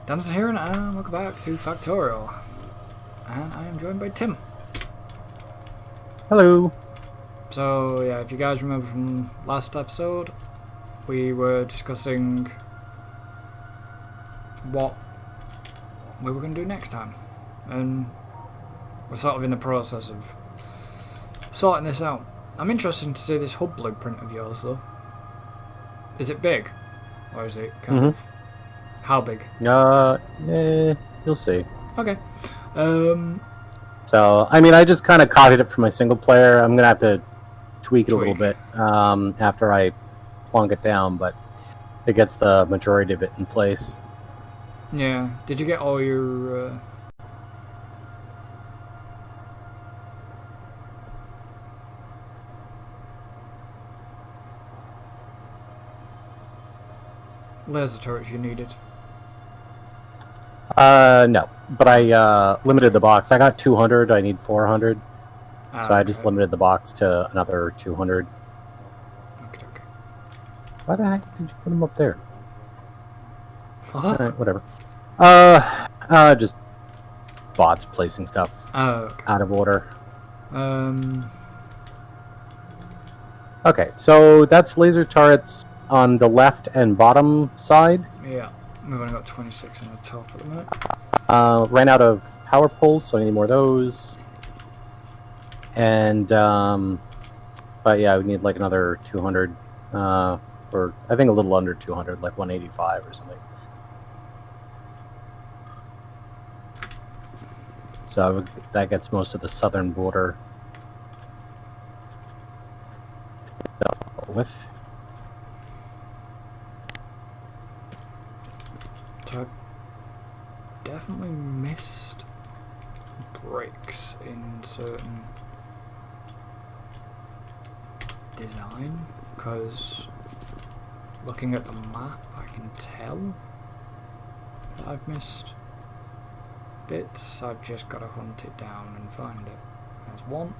Damson here, and welcome back to Factorio. And I am joined by Tim. Hello. So, yeah, if you guys remember from last episode, we were discussing what we were going to do next time. And we're sort of in the process of sorting this out. I'm interested to see this hub blueprint of yours, though. Is it big? Or is it kind of... How big? You'll see. Okay. So, I mean, I just kind of copied it from my single player. I'm gonna have to tweak it a little bit after I plonk it down, but it gets the majority of it in place. Yeah. Did you get all your... laser turrets you needed? No, but I limited the box. I got 200. I need 400, so I just limited the box to another 200. Okay. Why the heck did you put them up there? What? All right, whatever. Just bots placing stuff out of order. Okay, so that's laser turrets on the left and bottom side. Yeah, we've only got 26 on the top at the minute. Ran out of power poles, so I need more of those. And, but yeah, we need like another 200, or I think a little under 200, like 185 or something. So that gets most of the southern border dealt with. So I definitely missed bricks in certain design, because looking at the map I can tell that I've missed bits. I've just got to hunt it down and find it. There's one.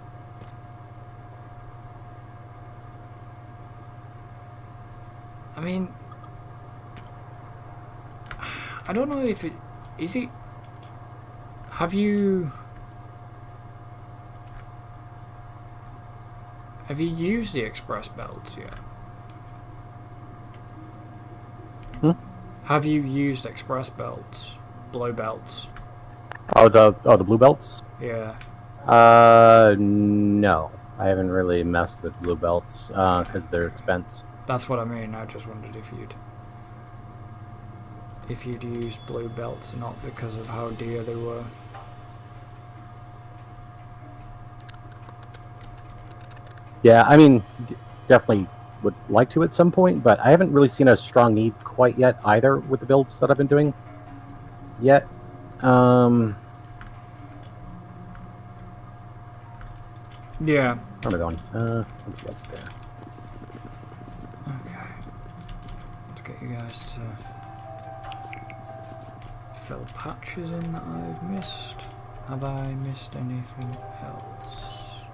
I mean, I don't know if it... Is it... Have you used the express belts yet? Have you used express belts? Blue belts? Oh, the blue belts? Yeah. No. I haven't really messed with blue belts, because they're expensive. That's what I mean. I just wondered if you'd used blue belts or not, because of how dear they were. Yeah, I mean, definitely would like to at some point, but I haven't really seen a strong need quite yet either with the builds that I've been doing yet. Yeah. Where am I going? Let me go up there. Okay. Let's get you guys to fill patches in that I've missed. Have I missed anything else?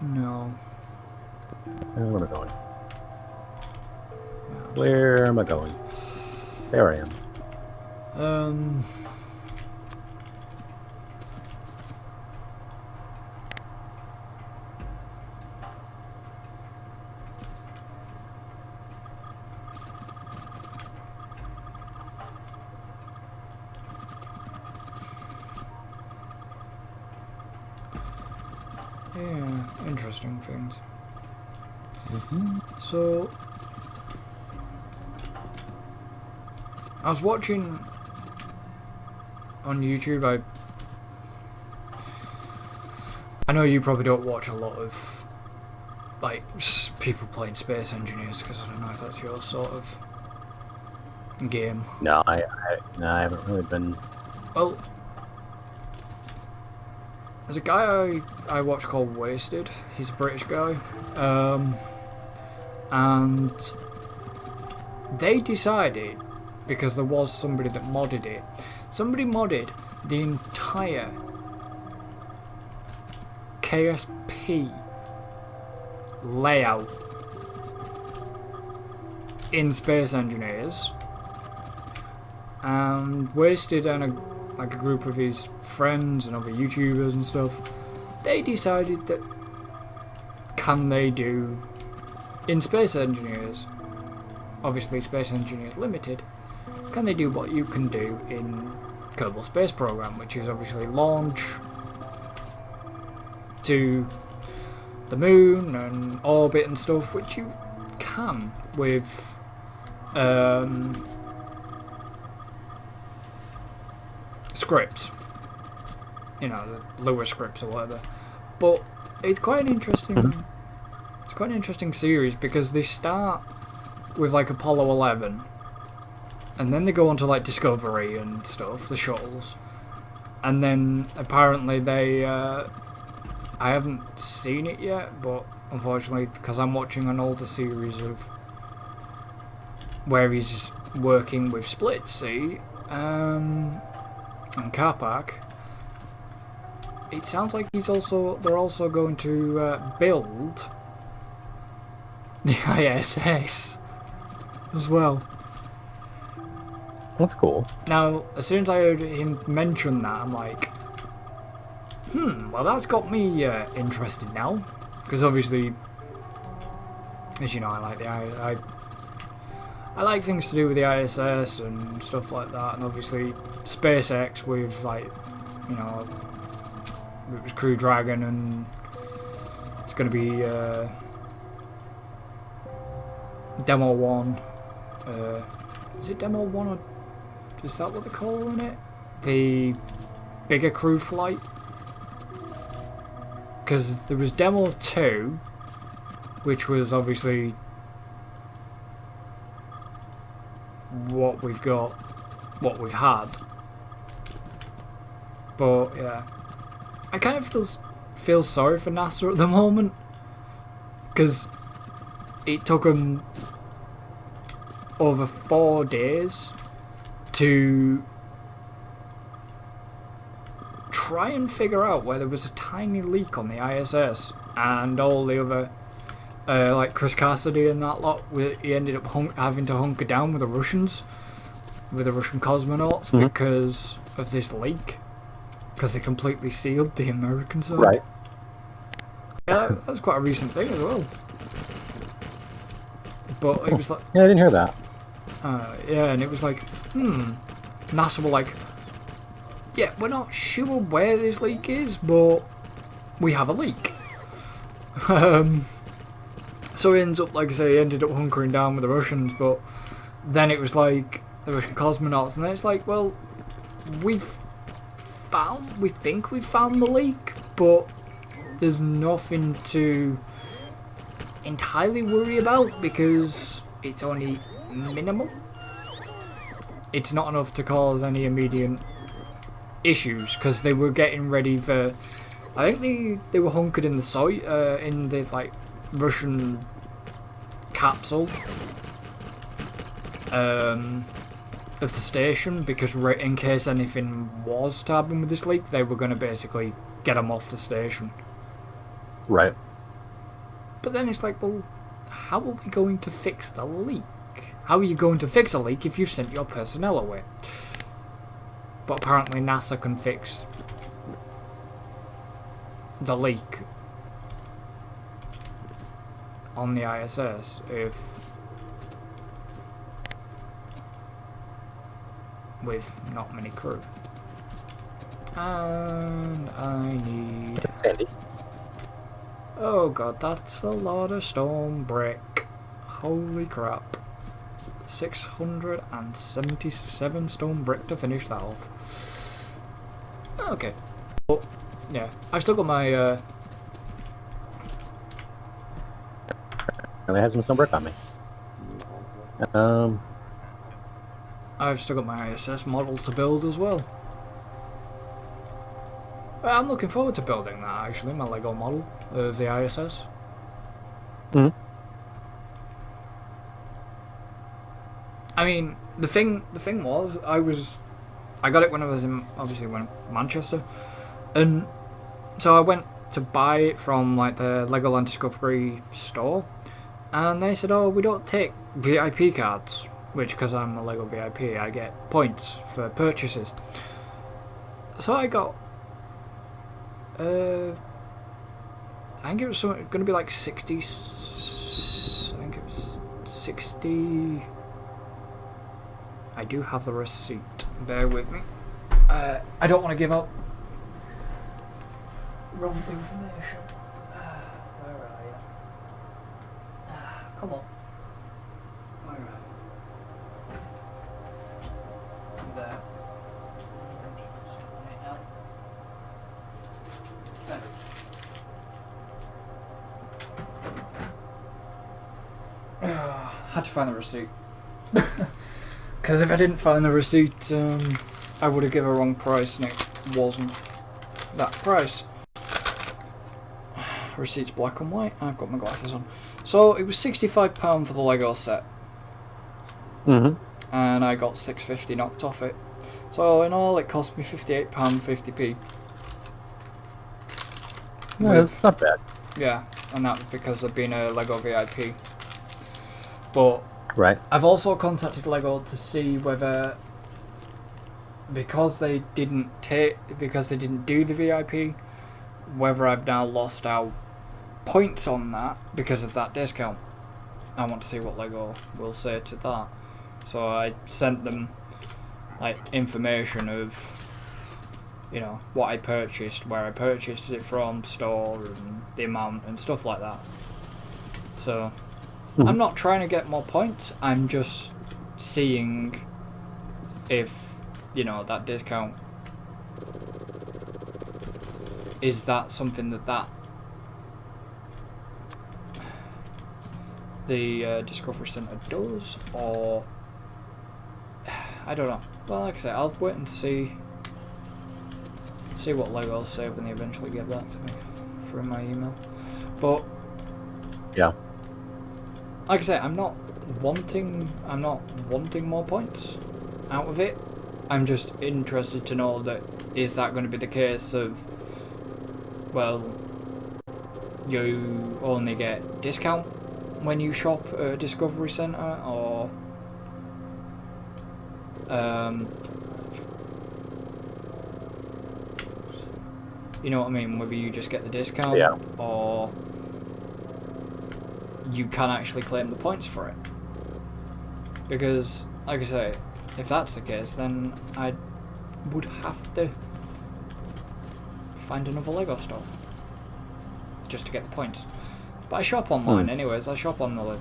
No. Where am I going? Where am I going? There I am. Yeah, interesting things. So, I was watching on YouTube. I know you probably don't watch a lot of like people playing Space Engineers, because I don't know if that's your sort of game. No, I haven't really been. Well, there's a guy I watch called Wasted. He's a British guy. And they decided, because there was somebody that modded it, somebody modded the entire KSP layout in space engineers, and Wasted and a group of his friends and other YouTubers and stuff, they decided that can they do in Space Engineers, obviously Space Engineers Limited, can they do what you can do in Kerbal Space Program, which is obviously launch to the moon and orbit and stuff, which you can with scripts, you know, the Lua scripts or whatever. But it's quite an interesting, it's quite an interesting series because they start with like Apollo 11, and then they go on to like Discovery and stuff, the shuttles, and then apparently they, I haven't seen it yet, but unfortunately because I'm watching an older series of where he's working with Split Sea and Car Park, it sounds like they're also going to build the ISS as well. That's cool. Now, as soon as I heard him mention that, I'm like, well, that's got me interested now, because obviously, as you know, I like I like things to do with the ISS and stuff like that, and obviously SpaceX with, like, you know, it was Crew Dragon, and it's going to be Demo 1. Is it Demo 1 or is that what they're calling it? The bigger crew flight? Because there was Demo 2, which was obviously what we've got, what we've had. But yeah, I kind of feel sorry for NASA at the moment, because it took them over 4 days to try and figure out where there was a tiny leak on the ISS, and all the other, like Chris Cassidy and that lot, he ended up having to hunker down with the Russians, with the Russian cosmonauts, because of this leak, because they completely sealed the American side. Right. Yeah, that was quite a recent thing as well. But it was like, yeah, I didn't hear that. yeah, and it was like, NASA were like, yeah, we're not sure where this leak is, but we have a leak. So it ends up, like I say, he ended up hunkering down with the Russians, but then it was like the Russian cosmonauts, and then it's like, well, we think we've found the leak, but there's nothing to entirely worry about because it's only minimal. It's not enough to cause any immediate issues, because they were getting ready for, I think they were hunkered in the in the like Russian capsule of the station, because in case anything was to happen with this leak, they were going to basically get them off the station. Right. But then it's like, well, how are we going to fix the leak? How are you going to fix a leak if you've sent your personnel away? But apparently NASA can fix the leak on the ISS if with not many crew. And I need... Sandy. Oh god, that's a lot of stone brick. Holy crap. 677 stone brick to finish that off. Okay. But, yeah, I've still got my... I have some stone brick on me. I've still got my ISS model to build as well. I'm looking forward to building that, actually, my Lego model of the ISS. I mean, the thing was, I got it when I was in, obviously, when Manchester, and so I went to buy it from like the Legoland Discovery store, And they said, oh, we don't take VIP cards, which, because I'm a LEGO VIP, I get points for purchases. So I got, I think it was going to be like 60, I think it was 60, I do have the receipt, bear with me. I don't want to give out wrong information. Where are you? Come on. Where are you? There. There. Had to find the receipt. Because if I didn't find the receipt, I would have given a wrong price and it wasn't that price. Receipt's black and white. I've got my glasses on. So it was £65 for the Lego set. Mm-hmm. And I got £6.50 knocked off it. So in all, it cost me £58.50p. Yeah, that's not bad. Yeah, and that was because of being a LEGO VIP. But Right. I've also contacted LEGO to see whether, because they didn't do the VIP, whether I've now lost out points on that because of that discount. I want to see what LEGO will say to that. So I sent them like information of, you know, what I purchased, where I purchased it from, store, and the amount and stuff like that. So I'm not trying to get more points, I'm just seeing if, you know, that discount, is that something that the Discovery Centre does, or I don't know. Well, like I said, I'll wait and see what LEGO say when they eventually get back to me through my email. But yeah, like I say, I'm not wanting more points out of it. I'm just interested to know that, is that going to be the case of, well, you only get discount when you shop at a Discovery Centre, or you know what I mean, whether you just get the discount, yeah, or you can actually claim the points for it. Because, like I say, if that's the case, then I would have to find another LEGO store just to get the points. But I shop online anyways. I shop on the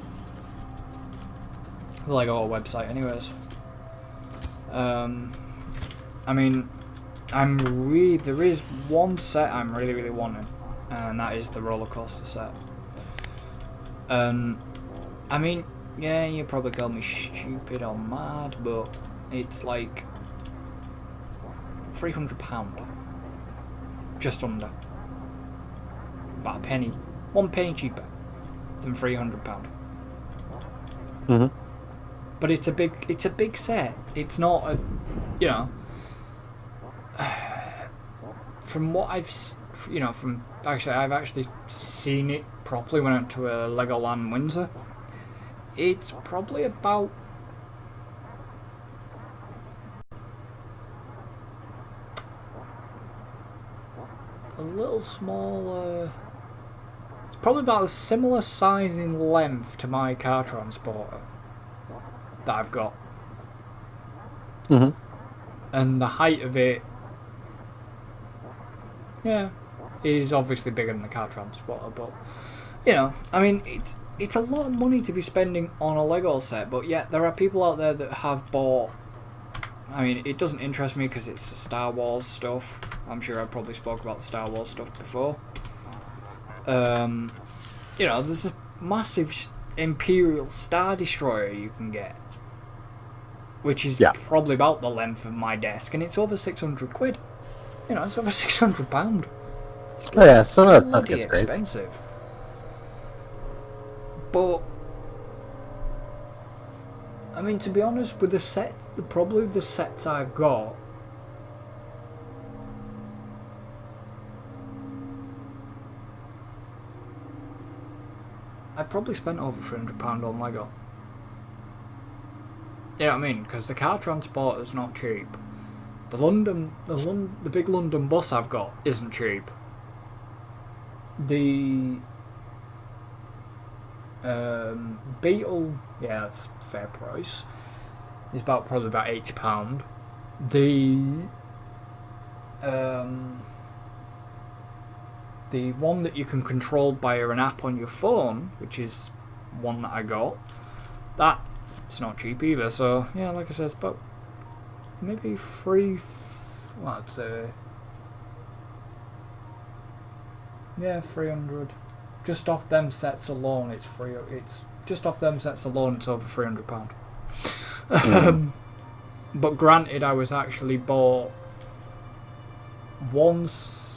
LEGO website anyways. I mean, there is one set I'm really wanting, and that is the roller coaster set. I mean, yeah, you probably call me stupid or mad, but it's like £300, just under, about a penny, 1 penny cheaper than £300. Mm-hmm. But it's a big set. It's not a, you know, from what I've, you know, from actually I've actually seen it properly when I went to a Legoland Windsor. It's probably about a little smaller. It's probably about a similar size in length to my car transporter that I've got. Mm-hmm. And the height of it, yeah, is obviously bigger than the car transporter, but, you know, I mean, it's a lot of money to be spending on a Lego set, but yet there are people out there that have bought, I mean, it doesn't interest me because it's the Star Wars stuff. I'm sure I probably spoke about the Star Wars stuff before. You know, there's a massive Imperial Star Destroyer you can get, which is probably about the length of my desk, and it's over 600 quid. You know, it's over £600. Oh yeah, some of that stuff gets expensive. Crazy. But I mean, to be honest, with the sets I've got, I probably spent over £300 on Lego. You know what I mean? Because the car transport is not cheap. The big London bus I've got isn't cheap. The Beetle, yeah, that's a fair price. It's probably about £80. The one that you can control via an app on your phone, which is one that I got, it's not cheap either. So yeah, like I said, it's about maybe I'd say, yeah, 300. Just off them sets alone, it's free. It's just off them sets alone, it's over £300. But granted, I was actually bought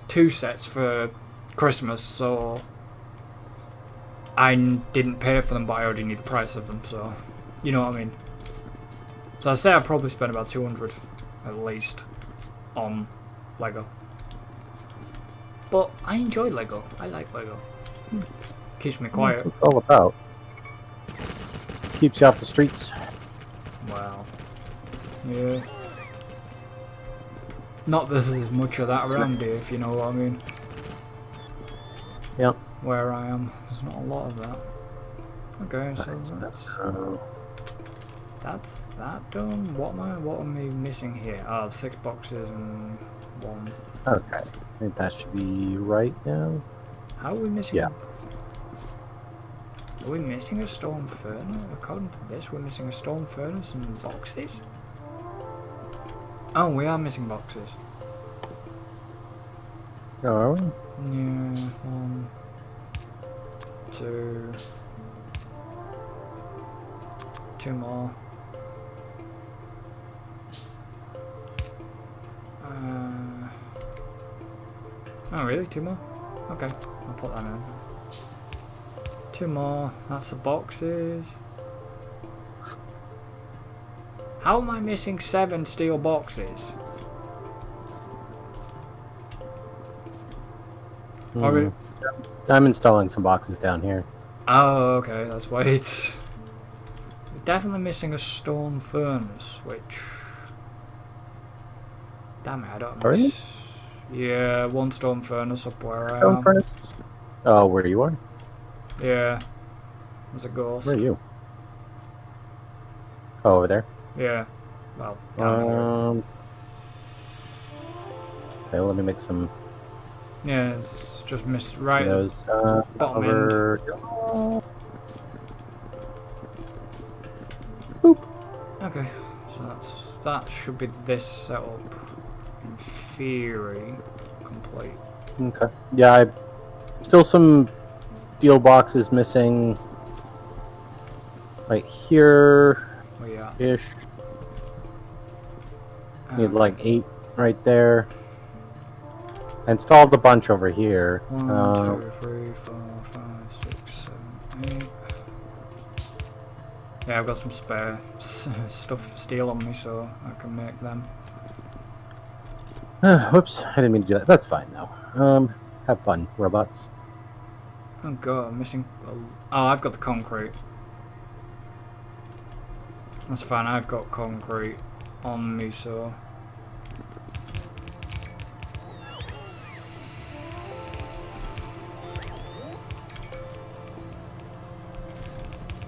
two sets for Christmas, so I didn't pay for them, but I already knew the price of them, so you know what I mean. So I'd say I probably spent about 200 at least on Lego. But I enjoy Lego. I like Lego. Keeps me quiet. That's what it's all about. Keeps you off the streets. Well, yeah. Not that there's much of that around here, if you know what I mean. Yep. Where I am, there's not a lot of that. Okay, so that's that done. What am I missing here? Oh, 6 boxes and 1. Okay. I think that should be right now. How are we missing? Yeah. Are we missing a stone furnace? According to this, we're missing a stone furnace and boxes. Oh, we are missing boxes. Oh, are we? Yeah, 1, 2, 2 more. Oh really? 2 more? Okay, I'll put that in. 2 more. That's the boxes. How am I missing 7 steel boxes? I'm installing some boxes down here. Oh, okay, that's why it's definitely missing a stone furnace, which... Damn it, I don't Furnace? Yeah, 1 stone furnace up where I Stone am. furnace? Oh, where you are? Yeah. There's a ghost. Where are you? Oh, over there? Yeah. Well, down here. Okay, let me make some... Yeah, it's just missed right those, bottom over... end. Boop. Okay, so that should be this setup. In theory, complete. Okay. Yeah, still some steel boxes missing right here. Oh yeah. Ish. Need like 8 right there. I installed a bunch over here. 1, 2, 3, 4, 5, 6, 7, 8. Yeah, I've got some spare steel on me, so I can make them. Whoops, I didn't mean to do that. That's fine though. Have fun, robots. Oh god, I'm missing... Oh, I've got the concrete. That's fine, I've got concrete on me, so...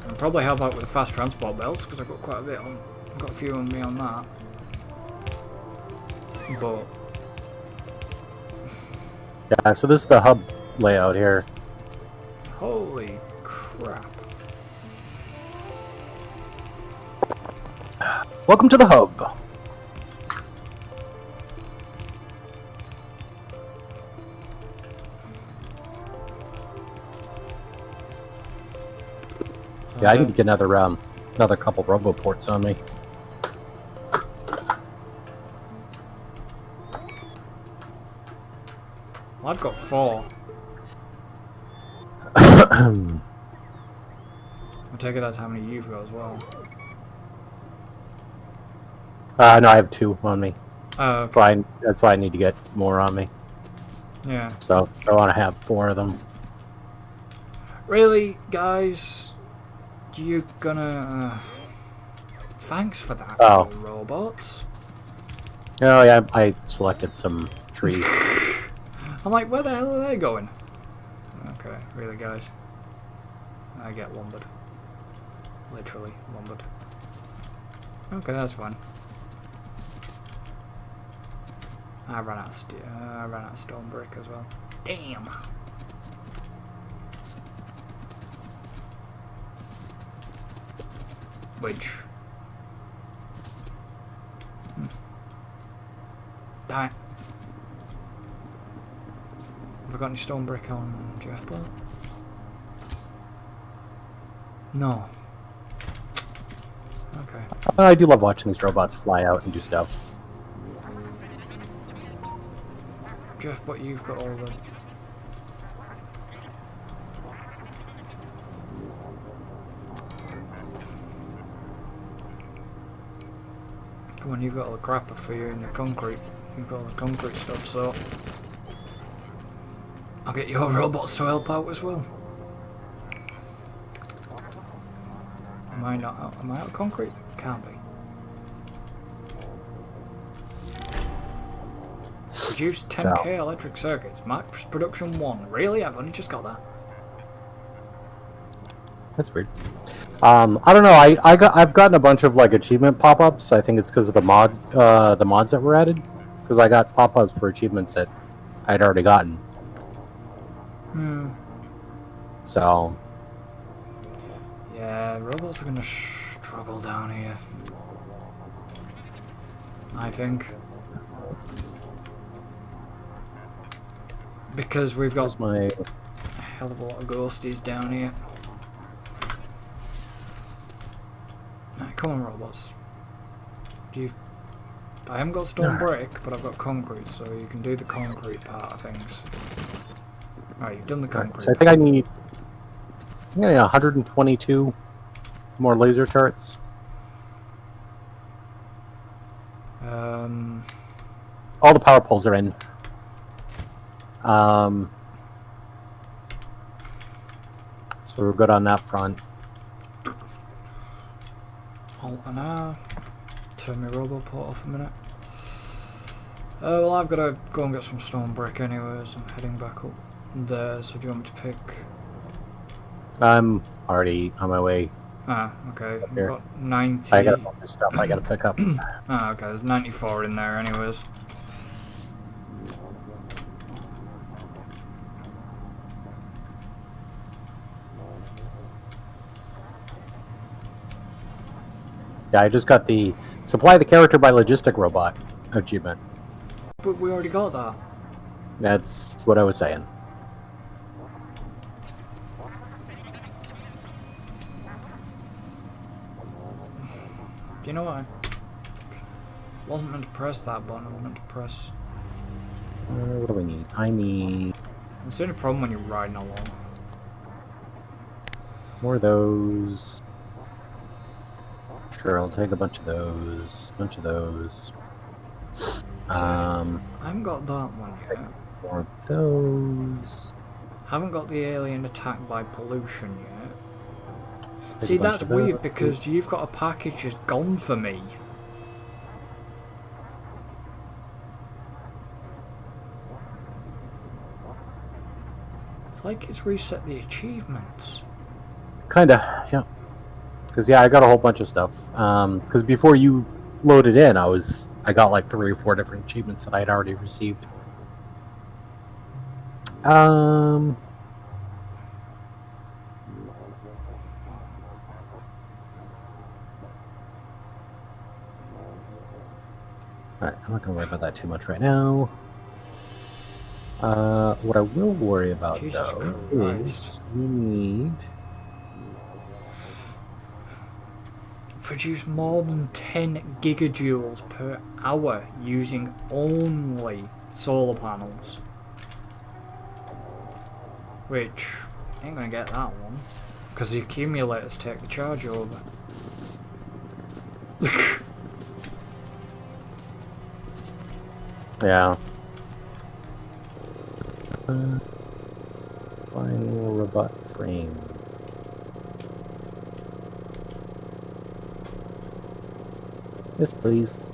I'll probably help out with the fast transport belts, because I've got quite a bit on... I've got a few on me on that. But... Yeah, so this is the hub layout here. Holy crap. Welcome to the hub. Yeah, I need to get another couple roboports on me. Well, I've got 4. I I take it that's how many you've got as well. No, I have 2 on me. Oh, okay. That's why I need to get more on me. Yeah. So I want to have 4 of them. Really, guys? You gonna... Thanks for that, Oh. you robots. Oh yeah, I selected some trees. I'm like, where the hell are they going? Okay, really, guys? I get lumbered. Literally lumbered. Okay, that's fine. I ran out of stone brick as well. Damn. Which? Damn it. Have I got any stone brick on Jeff Boat? No. Okay. I do love watching these robots fly out and do stuff. Jeff, but you've got all the... Come on, you've got all the crapper for you in the concrete. You've got all the concrete stuff, so... I'll get your robots to help out as well. Am I not out? Am I out of concrete? Can't be. Produce 10k electric circuits. Max production 1. Really? I've only just got that. That's weird. I don't know. I've gotten a bunch of like achievement pop-ups. I think it's because of the mods that were added. Because I got pop-ups for achievements that I'd already gotten. Hmm. So. Yeah, robots are gonna struggle down here. I think. Because we've got a hell of a lot of ghosties down here. Right, come on, robots. I haven't got stone brick, but I've got concrete, so you can do the concrete part of things. Right, you've done the concrete. So I think I need 122 more laser turrets. All the power poles are in. So we're good on that front. Hold on now. Turn my roboport off a minute. Well, I've got to go and get some stone brick anyways. I'm heading back up there, so do you want me to pick? I'm already on my way. Ah, okay. I've got 90. I got a bunch of stuff I got to pick up. Ah, okay. There's 94 in there anyways. Yeah, I just got the supply the character by logistic robot achievement. But we already got that. That's what I was saying. Do you know what? I wasn't meant to press that button. I was meant to press. What do we need? I need It's the only problem when you're riding along. more of those. Sure, I'll take a bunch of those. Bunch of those. I haven't got that one yet. More of those. Haven't got the alien attacked by pollution yet. Take See, a bunch that's of weird those. because you've got a package just gone for me. It's like it's reset the achievements. Kinda, yeah. Because yeah, I got a whole bunch of stuff. Because before you loaded in, I got like 3 or 4 different achievements that I had already received. Alright, I'm not gonna worry about that too much right now. What I will worry about Jesus though Christ. is we need Produce more than 10 gigajoules per hour using only solar panels. Which, ain't gonna get that one. Because the accumulators take the charge over. yeah. Final robot frame. Yes, please.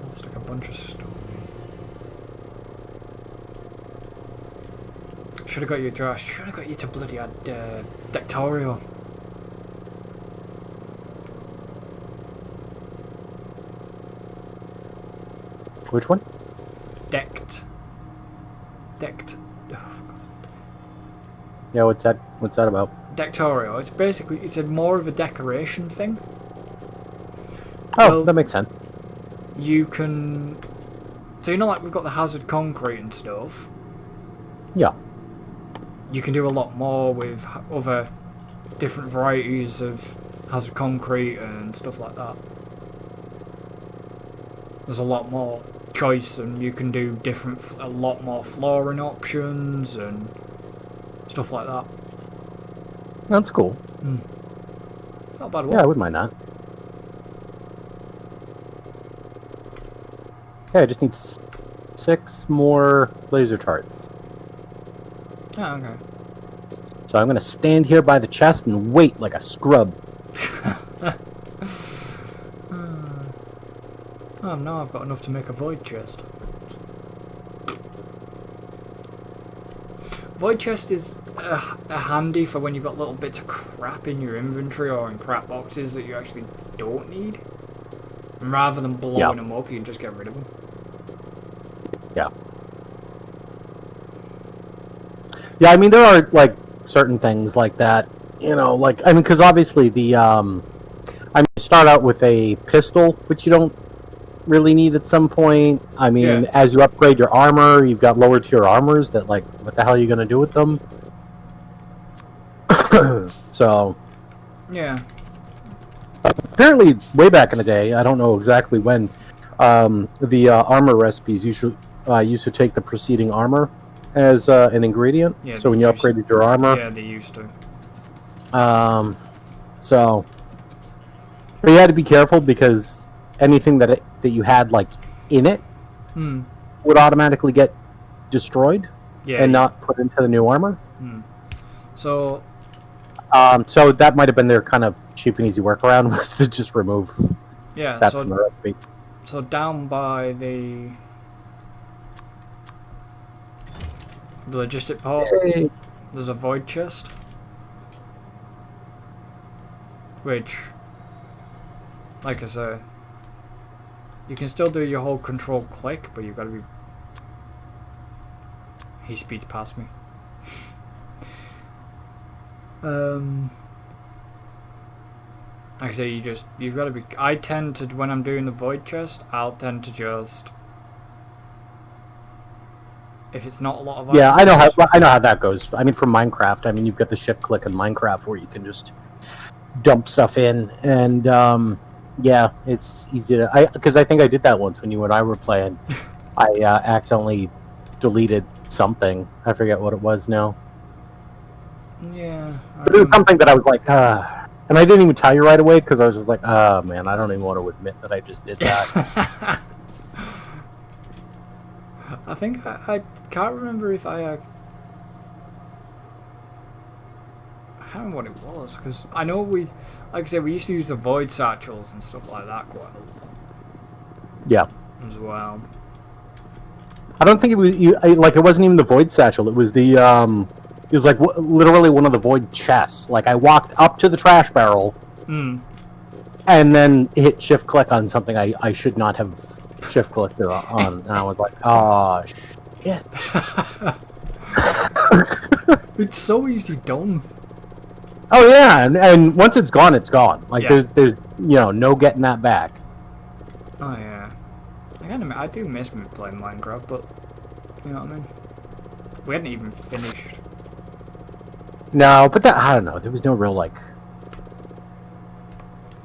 Looks like a bunch of stuff. Should have got you to. Should have got you to bloody Factorio. Which one? Decked. Oh, Yeah, what's that? What's that about? Factorio. It's basically a more of a decoration thing. Oh, Well, that makes sense. You can. So you know, like we've got the hazard concrete and stuff. Yeah. You can do a lot more with other different varieties of hazard concrete and stuff like that. There's a lot more choice, and you can do a lot more flooring options and stuff like that. That's cool. It's not a bad one. Yeah, I wouldn't mind that. Okay, I just need 6 more laser turrets. Oh, okay. So I'm gonna stand here by the chest and wait like a scrub. Oh no, I've got enough to make a void chest. Void chest is handy for when you've got little bits of crap in your inventory or in crap boxes that you actually don't need. And rather than blowing them up, you can just get rid of them. Yeah. Yeah, I mean, there are, like, certain things like that. You know, like, I mean, because obviously the, I mean, you start out with a pistol, which you don't really need at some point. I mean, as you upgrade your armor, you've got lower tier armors that, like, what the hell are you going to do with them? So... Yeah. Apparently, way back in the day, I don't know exactly when, the armor recipes used to take the preceding armor as an ingredient. Yeah, so when you upgraded your armor... Yeah, they used to. So... But you had to be careful because anything that you had, like, in it would automatically get destroyed and not put into the new armor. So... So that might have been their kind of cheap and easy workaround, was to just remove that from the recipe. So down by the logistic port, there's a void chest, which, like I say, you can still do your whole control click, but you've got to be... He speeds past me. Like I say, you've got to be... I tend to, when I'm doing the void chest, I'll tend to just... If it's not a lot of items... Yeah, I know how that goes. I mean, for Minecraft, I mean, you've got the shift click in Minecraft where you can just dump stuff in, and, yeah, it's easy to... Because I think I did that once when you and I were playing. I accidentally deleted something. I forget what it was now. Yeah. It was something that I was like, and I didn't even tell you right away because I was just like, oh man, I don't even want to admit that I just did that. I think I can't remember if I can't remember what it was, because I know we, like I said, we used to use the void satchels and stuff like that quite a lot. Yeah. As well. I don't think it was like, it wasn't even the void satchel. It was the it was like literally one of the void chests. Like, I walked up to the trash barrel and then hit shift click on something I should not have shift clicked on, and I was like, oh shit. It's so easy done. Oh yeah, and once it's gone, it's gone. Like, there's no getting that back. Oh yeah. I do miss me playing Minecraft, but you know what I mean? We hadn't even finished. No, but that, I don't know, there was no real, like,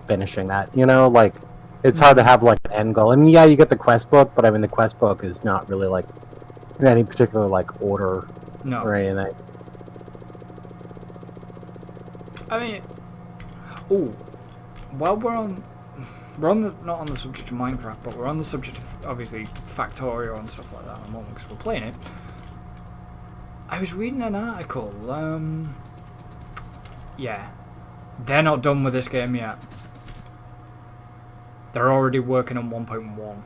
finishing that, like, it's hard to have, like, an end goal. I mean, yeah, you get the quest book, but I mean, the quest book is not really, like, in any particular, like, order or anything. I mean, while not on the subject of Minecraft, but we're on the subject of, obviously, Factorio and stuff like that at the moment, because we're playing it. I was reading an article. Yeah, they're not done with this game yet. They're already working on 1.1.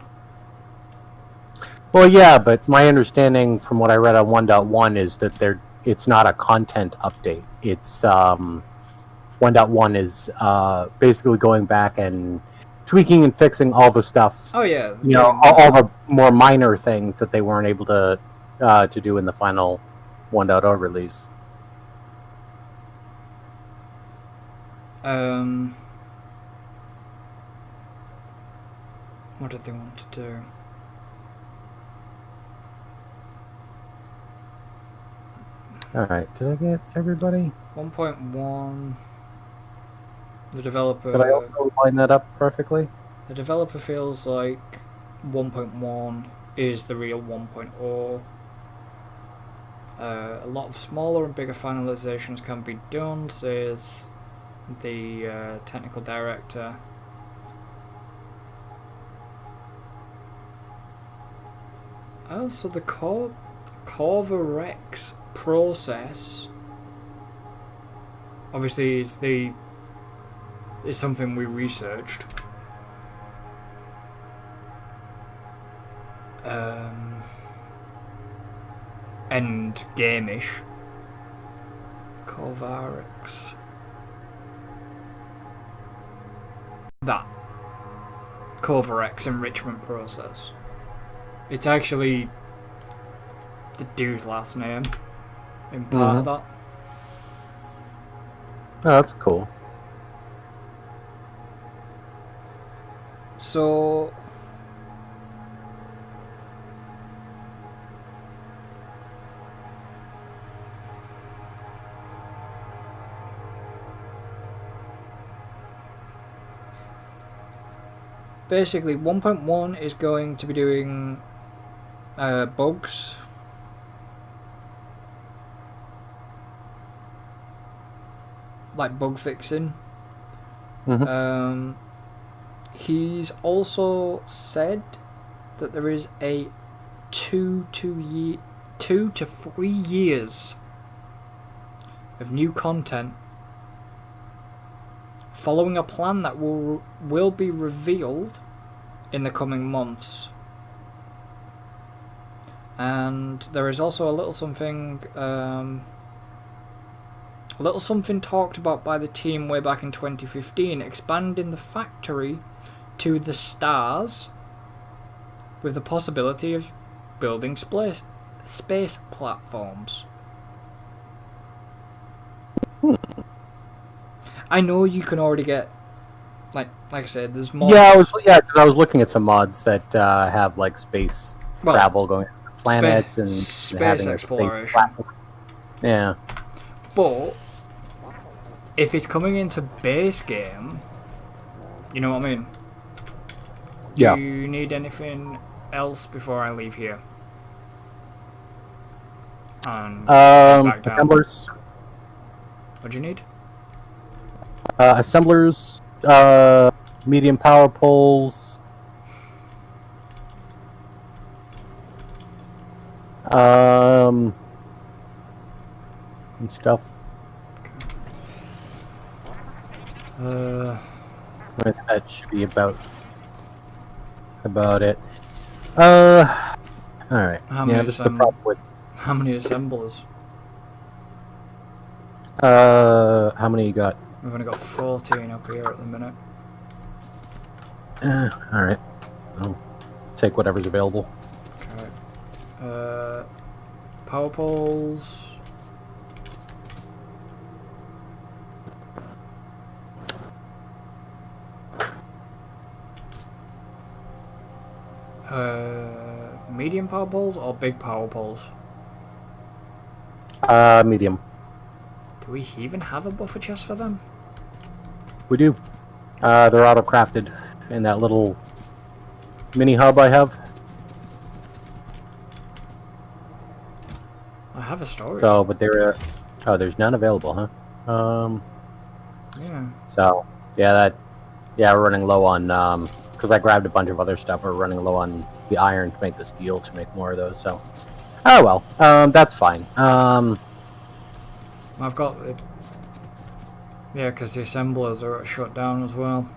Well, yeah, but my understanding from what I read on 1.1 is that it's not a content update. It's 1.1 is basically going back and tweaking and fixing all the stuff. Oh yeah, You know, all the more minor things that they weren't able to do in the final 1.0 release. What did they want to do? Alright, did I get everybody? 1.1. The developer... Did I also line that up perfectly? The developer feels like 1.1 is the real 1.0. A lot of smaller and bigger finalizations can be done, says the technical director. Oh, so the Corvarex process obviously is something we researched. And game-ish. Corvarex. That Corvarex enrichment process. It's actually the dude's last name in part of that. Oh, that's cool. So basically 1.1 is going to be doing bugs, like bug fixing. He's also said that there is a 2 to 3 years of new content following a plan that will be revealed in the coming months. And there is also a little something talked about by the team way back in 2015, expanding the factory to the stars with the possibility of building space platforms. I know you can already get, like I said, there's mods. Yeah, I was looking at some mods that have like space travel going to planets and space having exploration. A space platform. Yeah. But if it's coming into base game, you know what I mean? Yeah. Do you need anything else before I leave here? And back down. Assemblers. What do you need? Assemblers, medium power poles, and stuff. That should be about it. Alright. Yeah, this is the problem with... How many assemblers? How many you got? We've only got 14 up here at the minute. Alright. I'll take whatever's available. Okay. Power poles. Medium power poles or big power poles? Medium. Do we even have a buffer chest for them? We do. They're auto-crafted in that little mini hub I have. I have a storage. So, but they're... oh, there's none available, huh? Yeah. So, yeah, we're running low on... because I grabbed a bunch of other stuff. We're running low on the iron to make the steel to make more of those, so... Oh well, that's fine. I've got the... Yeah, because the assemblers are shut down as well.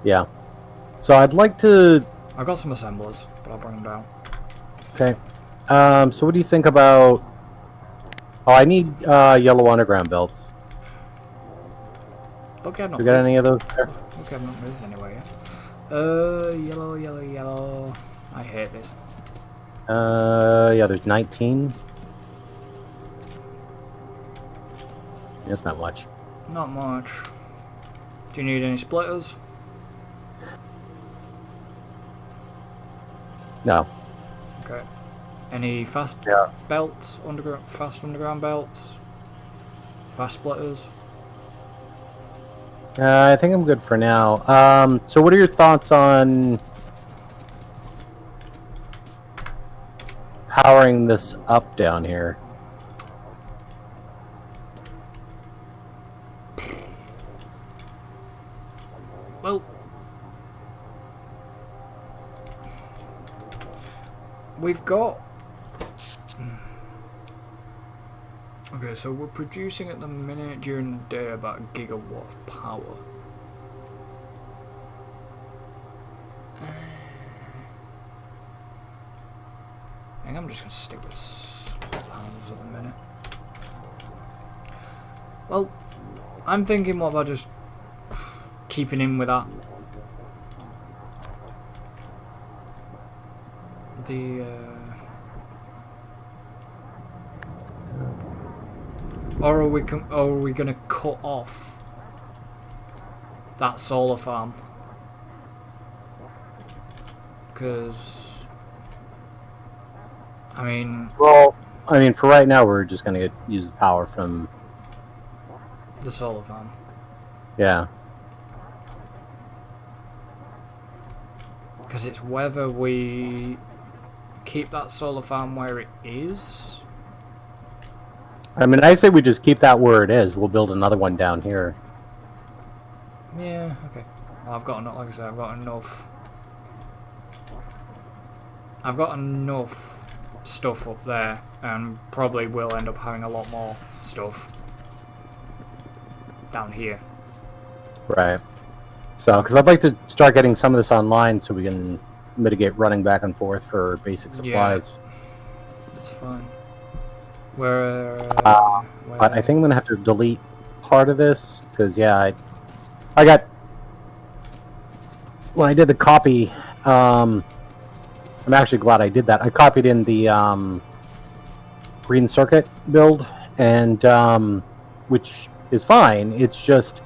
Yeah. So I'd like to... I've got some assemblers, but I'll bring them down. Okay. So what do you think about... Oh, I need yellow underground belts. Okay, I've not You got moved. any of those there? Okay, I've not moved anywhere yet. Yellow, yellow, yellow. I hate this. Yeah, there's 19. That's not much. Not much. Do you need any splitters? No. Okay. Any fast belts? Fast underground belts? Fast splitters? I think I'm good for now. So what are your thoughts on powering this up down here? Well, we've got... Okay, so we're producing at the minute during the day about a gigawatt of power. I think I'm just going to stick with pounds at the minute. Well, I'm thinking, what about just keeping in with that? Or are we going to cut off that solar farm? Because, I mean... Well, I mean, for right now, we're just going to use the power from... the solar farm. Yeah. Because it's whether we keep that solar farm where it is. I mean, I say we just keep that where it is. We'll build another one down here. Yeah, okay. Well, I've got enough, like I said, I've got enough stuff up there, and probably will end up having a lot more stuff down here. Right. So, because I'd like to start getting some of this online so we can mitigate running back and forth for basic supplies. Yeah, that's fine. Where? But I think I'm going to have to delete part of this, because, yeah, I got... When I did the copy, I'm actually glad I did that. I copied in the green circuit build, and which is fine. It's just...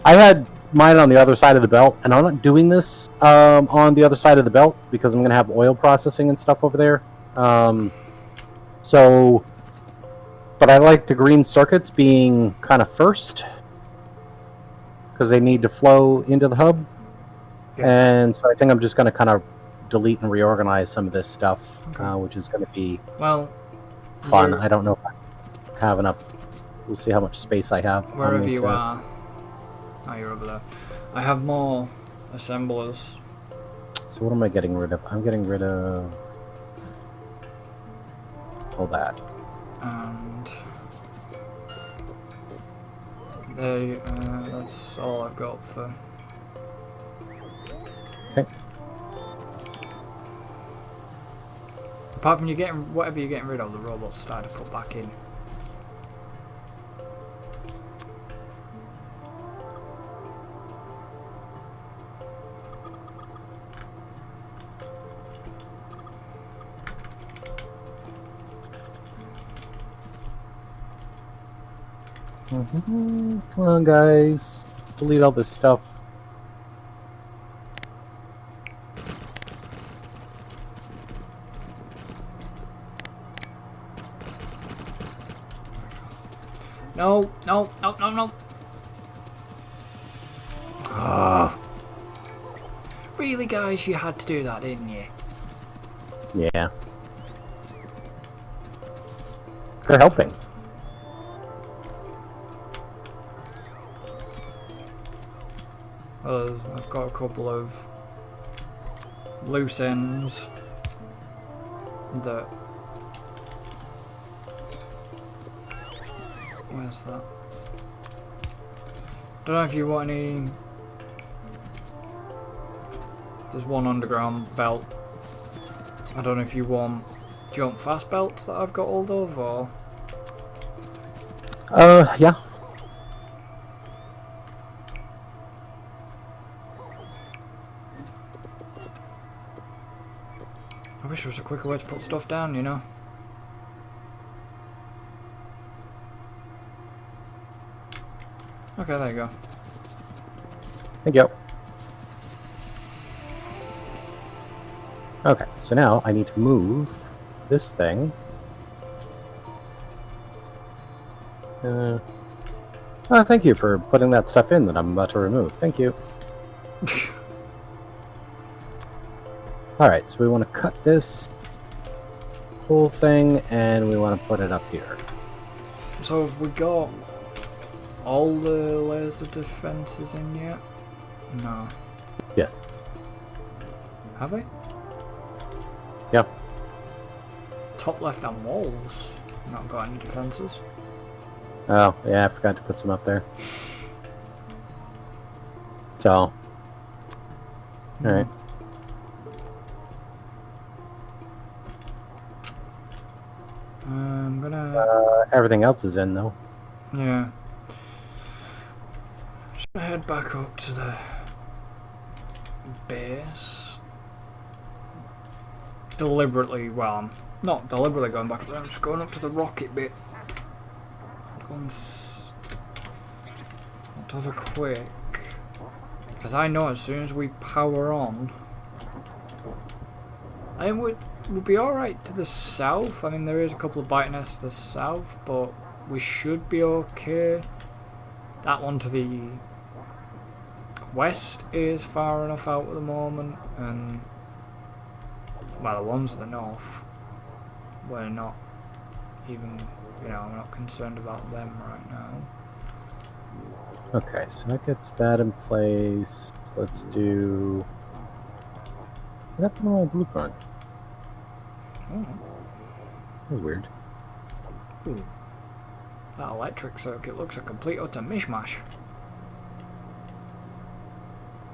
I had mine on the other side of the belt, and I'm not doing this on the other side of the belt because I'm going to have oil processing and stuff over there. So, but I like the green circuits being kind of first because they need to flow into the hub. Yeah. And so I think I'm just going to kind of delete and reorganize some of this stuff, which is going to be fun. I don't know if I have enough. We'll see how much space I have. Wherever you are. Oh, you're over there. I have more assemblers. So what am I getting rid of? I'm getting rid of all that. And that's all I've got for... Okay. Apart from whatever you're getting rid of, the robots start to put back in. Come on, guys. Delete all this stuff. No, no, no, no, no. Oh. Really, guys, you had to do that, didn't you? Yeah. They're helping. I've got a couple of loose ends that missed that. Don't know if you want any... There's one underground belt. I don't know if you want jump fast belts that I've got hold of, or... Yeah. I wish there was a quicker way to put stuff down, you know? Okay, there you go. Thank you. Okay, so now I need to move this thing. Thank you for putting that stuff in that I'm about to remove. Thank you. Alright, so we want to cut this whole thing, and we want to put it up here. So have we got all the laser defenses in yet? No. Yes. Have we? Yep. Top left-hand walls not got any defenses. Oh, yeah, I forgot to put some up there. So. Alright. I'm gonna... Everything else is in, though. Yeah. Just gonna head back up to the base. Deliberately, well, I'm not deliberately going back up there, I'm just going up to the rocket bit. I'm going to have a quick... Because I know as soon as we power on... I think we'll be alright to the south. I mean, there is a couple of bite nests to the south, but we should be okay. That one to the west is far enough out at the moment, and well, the ones to the north, we're not even, you know, I'm not concerned about them right now. Okay, so that gets that in place. Let's do... What happened to my blueprint? Oh. That was weird. Ooh. That electric circuit looks a complete utter mishmash.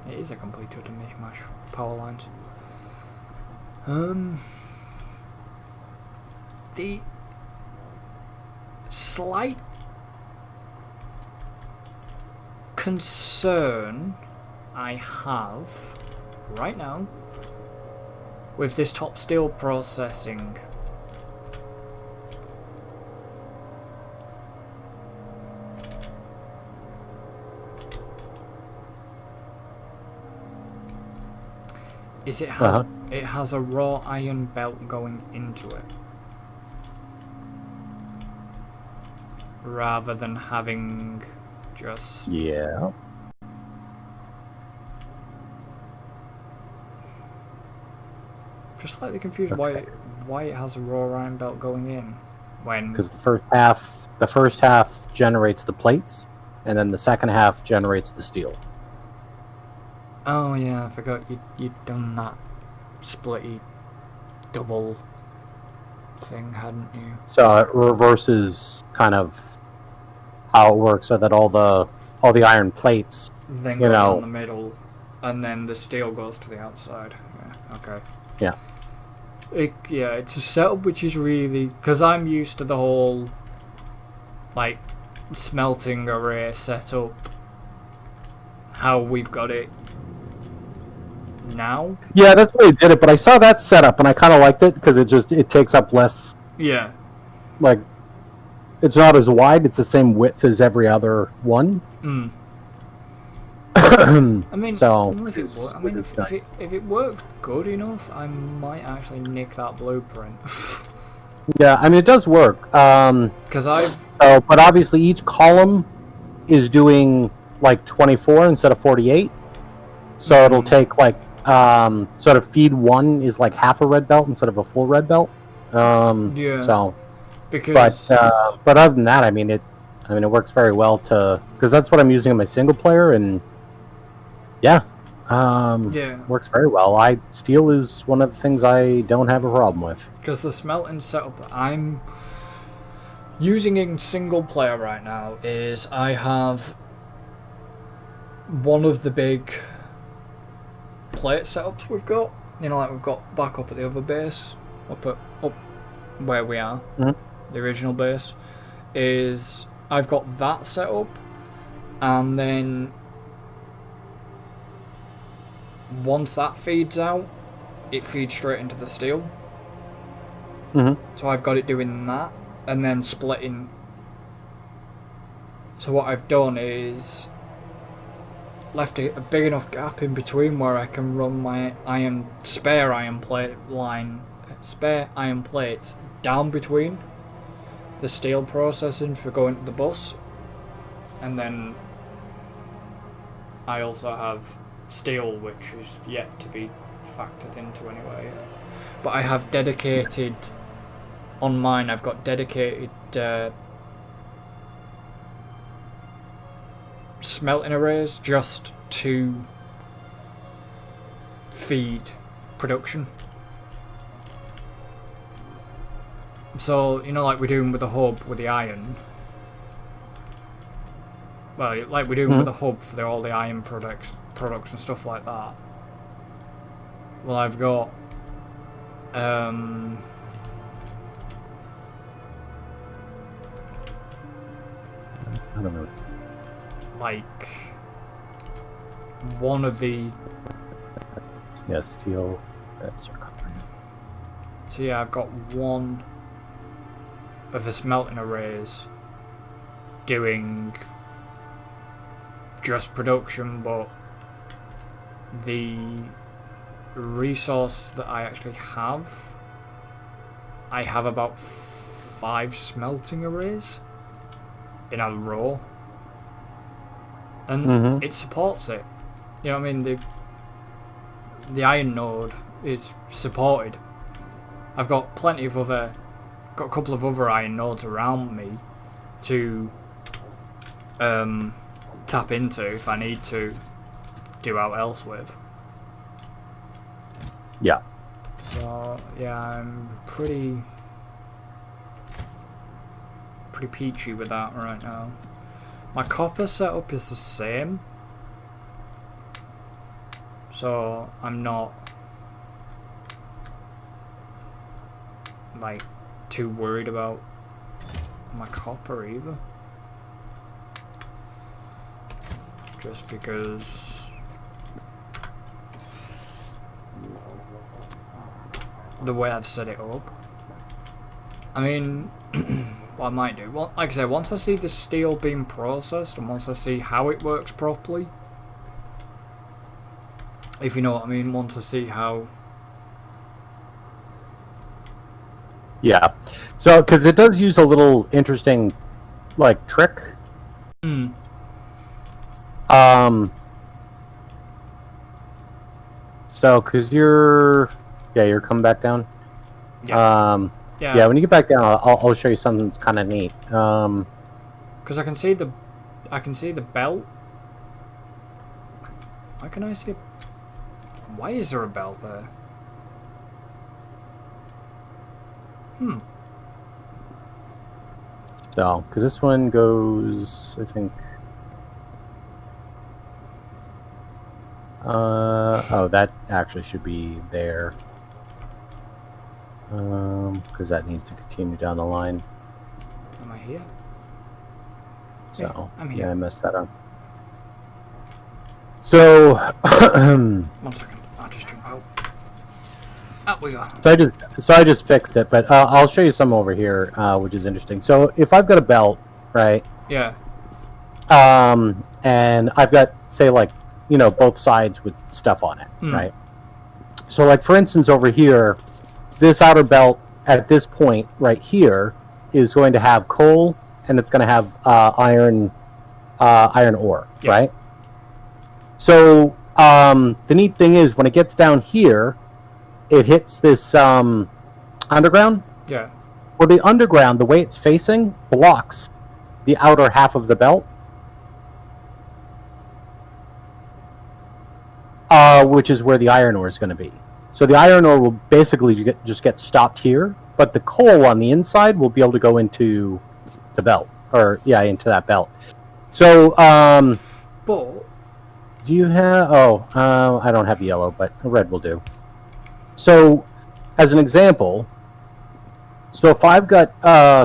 It is a complete utter mishmash. Power lines. The slight concern I have right now with this top steel processing is it has a raw iron belt going into it rather than having just just slightly confused why it has a raw iron belt going in when because the first half generates the plates, and then the second half generates the steel. Oh yeah, I forgot you'd done that splitty double thing, hadn't you? So it reverses kind of how it works, so that all the iron plates then go down the middle, and then the steel goes to the outside. Yeah. Okay. Yeah. It's a setup which is really, because I'm used to the whole like smelting array setup, how we've got it now. Yeah, that's why I did it, but I saw that setup and I kind of liked it because it takes up less. Yeah. Like, it's not as wide, it's the same width as every other one. Mm. I mean, so if it works good enough, I might actually nick that blueprint. Yeah, I mean, it does work. Because but obviously each column is doing like 24 instead of 48. So it'll take like sort of feed one is like half a red belt instead of a full red belt. Yeah. So, because but other than that, I mean it works very well because that's what I'm using in my single player, and works very well. Steel is one of the things I don't have a problem with. Because the smelting setup I'm using in single player right now is I have one of the big plate setups we've got. You know, like we've got back up at the other base, up where we are, the original base. Is I've got that set up, and then once that feeds out, it feeds straight into the steel. So I've got it doing that, and then splitting. So what I've done is left a big enough gap in between where I can run my spare iron plates down between the steel processing for going to the bus, and then I also have steel, which is yet to be factored into anyway. But I have dedicated, on mine I've got dedicated smelting arrays just to feed production. So, you know, like we're doing with the hub with the iron. Well, like we're doing with the hub for all the iron products and stuff like that. Well, I've got I don't know. Like one of the steel. That's circumference. So yeah, I've got one of the smelting arrays doing just production, but the resource that I actually have, I have about 5 smelting arrays in a row, and it supports it. You know what I mean? The iron node is supported. I've got got a couple of other iron nodes around me to tap into if I need to do out else with. Yeah. So yeah, I'm pretty peachy with that right now. My copper setup is the same, so I'm not like too worried about my copper either, just because the way I've set it up. I mean, what I might do, well, like I said, once I see the steel being processed and once I see how it works properly, if you know what I mean, once I see how. Yeah, so because it does use a little interesting, like, trick. So because you're coming back down. Yeah. Yeah. When you get back down, I'll show you something that's kind of neat. Because I can see the belt. Why can I see? Why is there a belt there? So, because this one goes, I think. Oh, that actually should be there. Because that needs to continue down the line. Am I here? So, yeah, I'm here. Yeah, I messed that up. So, 1 second. I'll just jump out. Up we go. So I just fixed it, but I'll show you some over here, which is interesting. So if I've got a belt, right? Yeah. And I've got, say, like, both sides with stuff on it, right? So, like, for instance, over here, this outer belt at this point right here is going to have coal, and it's going to have iron ore, right? So the neat thing is when it gets down here, it hits this underground. Yeah. Well, the underground, the way it's facing, blocks the outer half of the belt, which is where the iron ore is going to be. So the iron ore will basically just get stopped here, but the coal on the inside will be able to go into the belt, or yeah, into that belt. So, But do you have? Oh, I don't have yellow, but red will do. So, as an example, so if I've got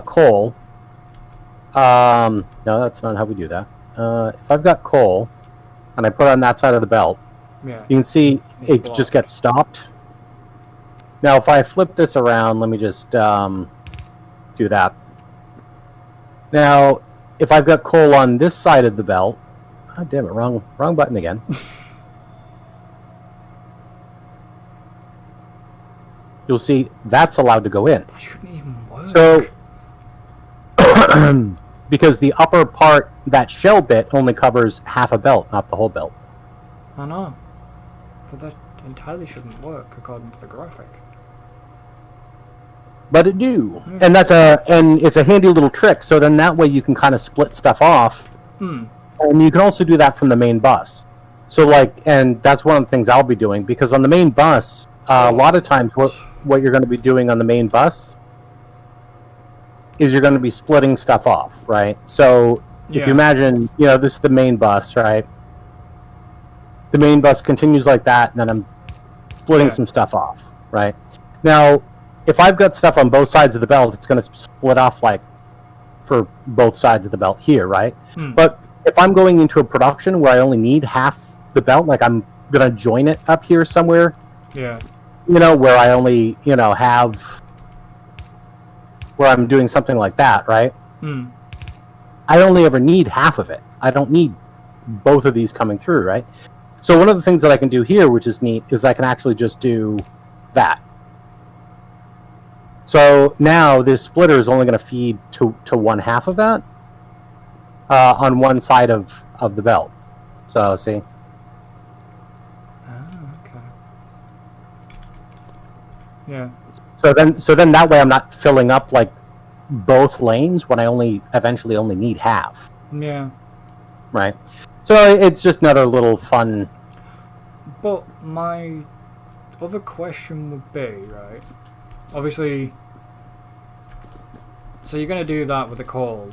coal, no, that's not how we do that. If I've got coal, and I put it on that side of the belt, yeah, you can see it blocked. just gets stopped. Now, if I flip this around, let me just do that. Now, if I've got coal on this side of the belt, oh, damn it, wrong button again. You'll see that's allowed to go in. That shouldn't even work. So, because the upper part, that shell bit, only covers half a belt, not the whole belt. I know, but that entirely shouldn't work according to the graphic. But it do, and it's a handy little trick. So then that way you can kind of split stuff off, and you can also do that from the main bus. So and that's one of the things I'll be doing, because on the main bus, a lot of times what you're going to be doing on the main bus is you're going to be splitting stuff off, right? So if you imagine, this is the main bus, right? The main bus continues like that, and then I'm splitting some stuff off, right? Now, if I've got stuff on both sides of the belt, it's going to split off for both sides of the belt here, right? But if I'm going into a production where I only need half the belt, like I'm going to join it up here somewhere, where I only, have, where I'm doing something like that, right? I only ever need half of it. I don't need both of these coming through, right? So one of the things that I can do here, which is neat, is I can actually just do that. So now this splitter is only going to feed to one half of that on one side of the belt. So see. Okay. Yeah. So then that way I'm not filling up both lanes when I eventually only need half. Yeah. Right. So it's just another little fun. But my other question would be, right? Obviously, so you're going to do that with the coal,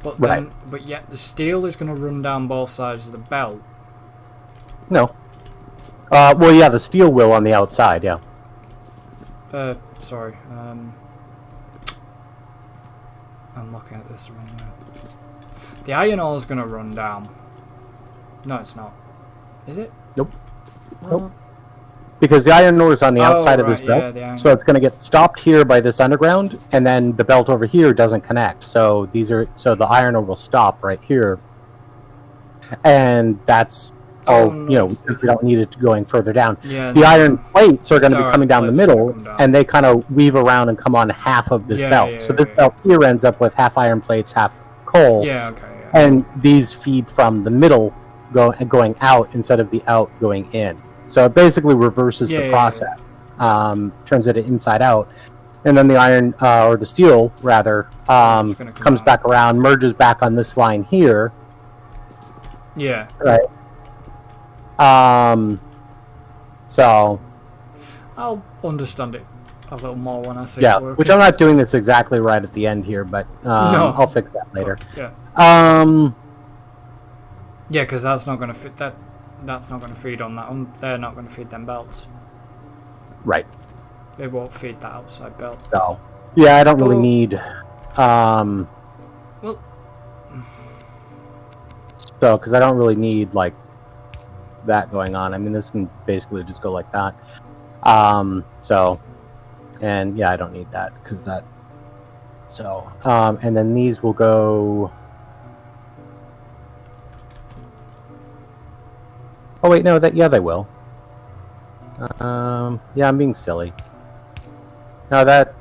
but then, but yet the steel is going to run down both sides of the belt. No. Well, yeah, the steel will on the outside, yeah. Sorry. I'm looking at this wrong way. The iron ore is going to run down. No, it's not. Is it? Nope. Nope. Because the iron ore is on the outside of this belt, so it's going to get stopped here by this underground, and then the belt over here doesn't connect. So the iron ore will stop right here, and that's since we don't need it going further down. Yeah, the iron plates are going to be coming down the middle, and they kind of weave around and come on half of this belt. So this belt here ends up with half iron plates, half coal. Yeah, okay. Yeah. And these feed from the middle going out instead of the out going in. So it basically reverses the process, turns it inside out, and then the iron, or the steel, rather, comes back around, merges back on this line here. Yeah. Right. So... I'll understand it a little more when I see it working. Which I'm not doing this exactly right at the end here, but I'll fix that later. Yeah. Yeah, because that's not going to fit that. That's not going to feed on that. They're not going to feed them belts. Right. They won't feed that outside belt. So, yeah, I don't really need. Well. So, because I don't really need that going on. I mean, this can basically just go like that. So, and yeah, I don't need that because that. So, and then these will go. Oh wait, no, they will. Yeah, I'm being silly. No, that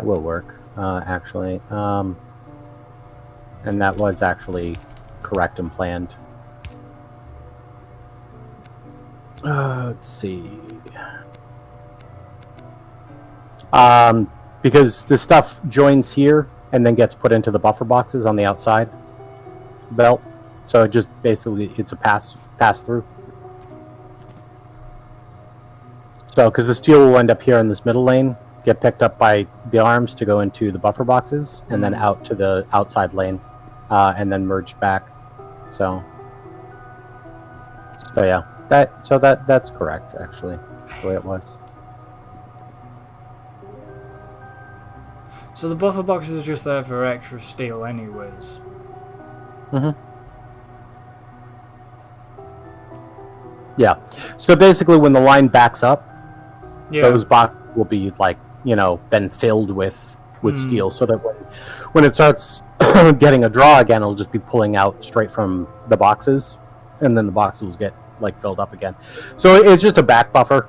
will work, actually. And that was actually correct and planned. Let's see. Because the stuff joins here and then gets put into the buffer boxes on the outside belt. So it just basically, it's a pass through. So, because the steel will end up here in this middle lane, get picked up by the arms to go into the buffer boxes, and then out to the outside lane, and then merged back. So yeah, that's correct actually, the way it was. So the buffer boxes are just there for extra steel anyways. Yeah. So basically, when the line backs up, Yeah. those boxes will be like, then filled with steel, so that when it starts getting a draw again, it'll just be pulling out straight from the boxes, and then the boxes will get like filled up again. So it's just a back buffer.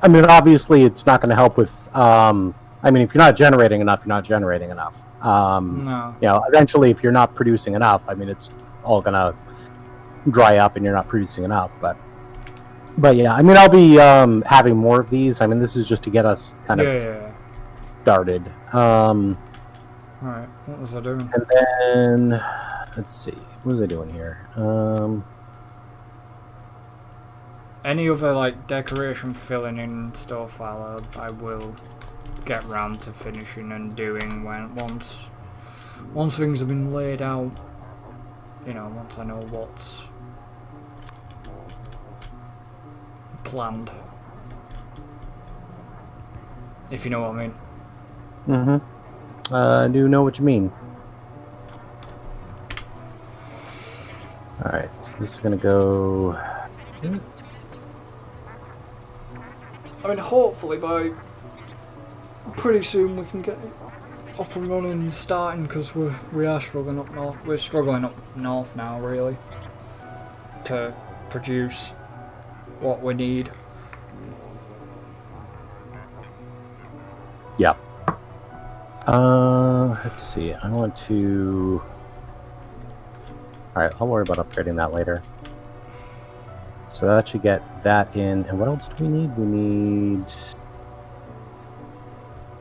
I mean, obviously, it's not going to help with. I mean, if you're not generating enough, you're not generating enough. No. Eventually, if you're not producing enough, I mean, it's all gonna dry up, and you're not producing enough. But yeah, I mean, I'll be having more of these. I mean, this is just to get us kind of started. Alright, what was I doing? And then, let's see, what was I doing here? Any other, like, decoration filling in stuff I will get round to finishing and doing once things have been laid out. Once I know what's planned. If you know what I mean. I do know what you mean. Alright, so this is gonna go... I mean, hopefully by pretty soon we can get it up and running and starting, because we are struggling up north. We're struggling up north now, really, to produce what we need. Yeah. Let's see. I want to... Alright, I'll worry about upgrading that later. So that should get that in. And what else do we need? We need...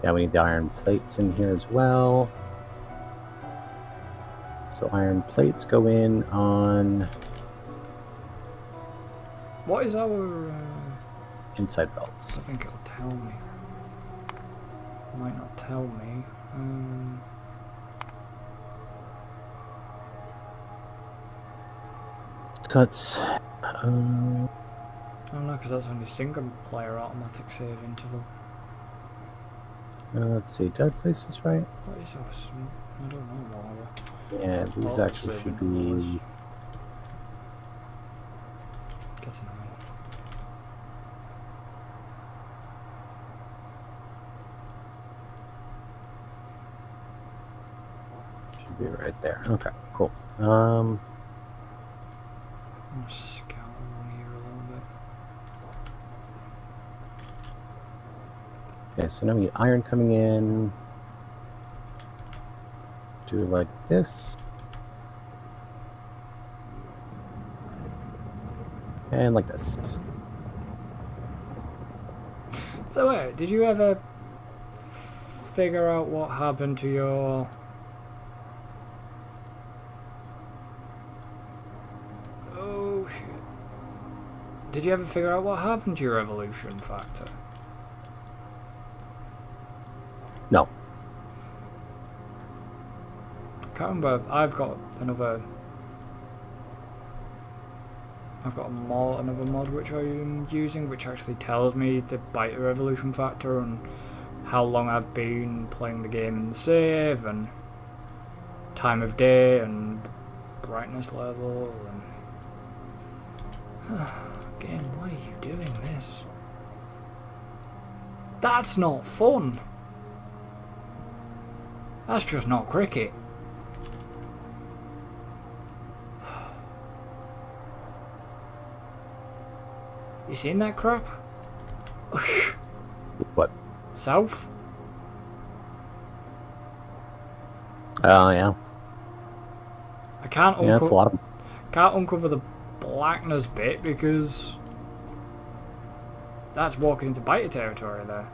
Yeah, we need the iron plates in here as well. So iron plates go in on... What is our... inside belts. I think it'll tell me. It might not tell me. So that's... I don't know, because that's only single player automatic save interval. let's see, did I place this right? What is us? I don't know what. Yeah, these actually should be... Gets annoying. Should be right there. Okay, cool. I'm gonna scout along here a little bit. Okay, so now we get iron coming in. Do it like this. And like this. By the way, did you ever figure out what happened to your... Oh shit. Did you ever figure out what happened to your evolution factor? No. Can't remember. I've got another mod which I'm using, which actually tells me the biter evolution factor and how long I've been playing the game in the save and time of day and brightness level and game, why are you doing this? That's not fun. That's just not cricket. You seen that crap? What? South? Oh, yeah. I can't Yeah, that's a lot of... can't uncover the blackness bit because that's walking into biter territory there.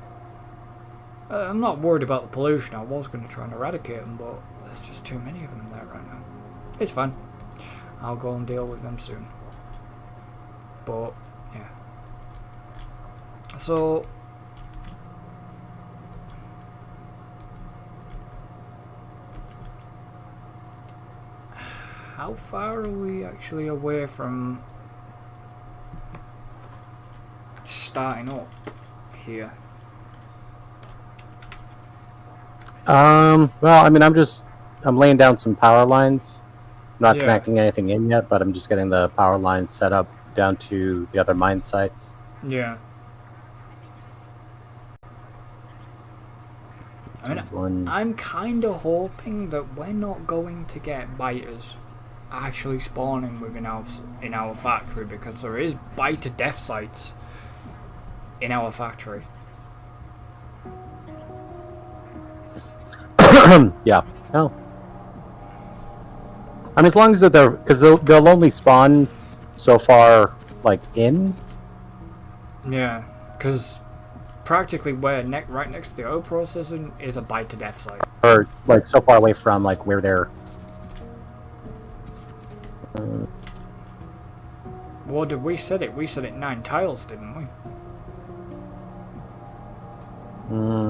I'm not worried about the pollution. I was going to try and eradicate them, but there's just too many of them there right now. It's fine. I'll go and deal with them soon. But, yeah. So, how far are we actually away from starting up here? Well, I mean, I'm laying down some power lines. Not Yeah. connecting anything in yet, but I'm just getting the power lines set up down to the other mine sites. Yeah. I mean, I'm kind of hoping that we're not going to get biters actually spawning within in our factory, because there is biter death sites in our factory. Yeah. Oh. I mean, as long as because they'll only spawn so far, like in. Yeah, because practically we're right next to the oil processing is a biter death site. Or like so far away from like where they're. What did we set it? We set it 9 tiles, didn't we?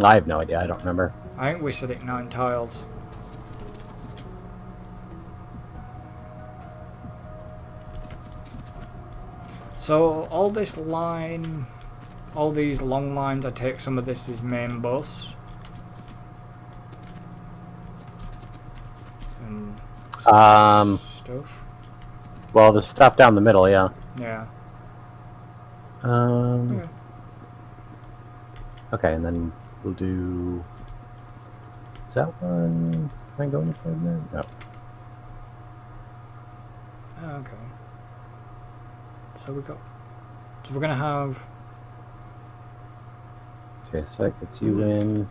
I have no idea. I don't remember. I think we set it 9 tiles. So all this line, all these long lines, I take some of this as main bus. And stuff. Well, the stuff down the middle, yeah. Yeah. Okay. Okay, and then we'll do. Is that one? Can I go any further? No. Okay. So we're gonna have. Okay, so that gets you in.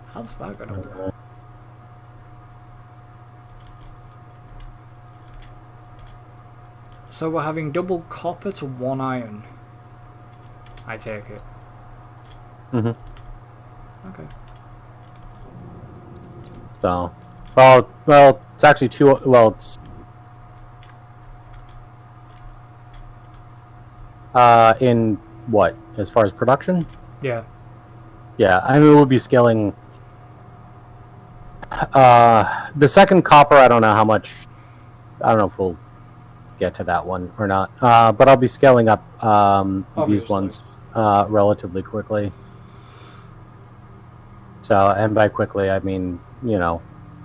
How's that gonna work? So we're having double copper to 1 iron. I take it. Mm-hmm. Okay. So, well, it's actually 2. Well, it's in what as far as production? Yeah. Yeah, I mean we'll be scaling. The second copper, I don't know how much. I don't know if we'll get to that one or not. But I'll be scaling up these ones relatively quickly. So, and by quickly, I mean,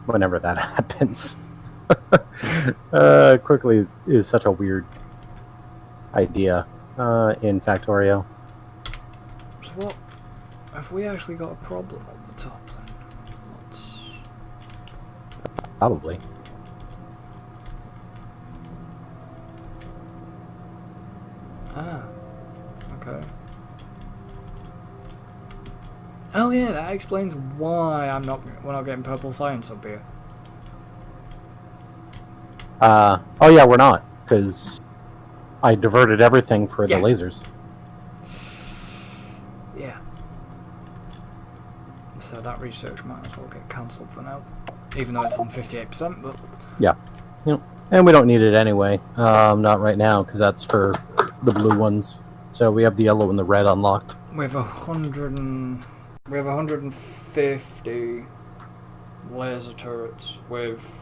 whenever that happens. Quickly is such a weird idea in Factorio. So what? Have we actually got a problem on the top then? What's... Probably. Ah. Okay. Oh yeah, that explains why we're not getting purple science up here. Oh yeah, we're not, because I diverted everything for the lasers. Yeah. So that research might as well get cancelled for now, even though it's on 58%. But yeah, and we don't need it anyway. Not right now, because that's for the blue ones. So we have the yellow and the red unlocked. We have 150 laser turrets with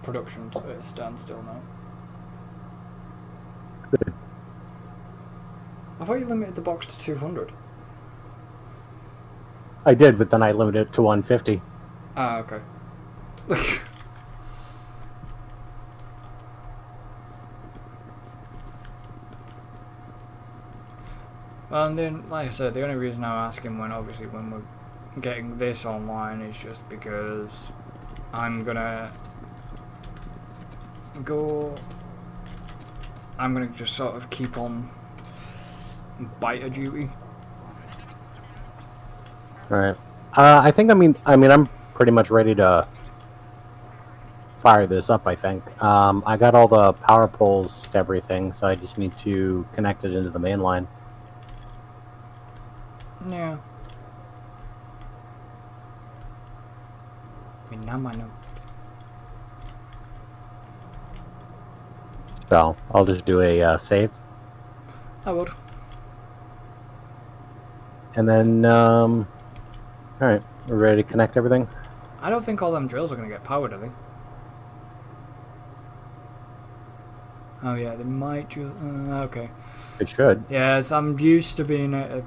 production at a standstill now. Good. I thought you limited the box to 200. I did, but then I limited it to 150. Ah, okay. And then, like I said, the only reason I'm asking when we're getting this online is just because I'm gonna just sort of keep on biter duty. Alright. I think, I mean, I'm pretty much ready to fire this up, I think. I got all the power poles to everything, so I just need to connect it into the main line. Yeah. I mean, now I know. So, I'll just do a save. I would. And then, alright, we're ready to connect everything? I don't think all them drills are going to get powered, are they? Oh yeah, they might just... okay. It should. Yeah, I'm used to being at a...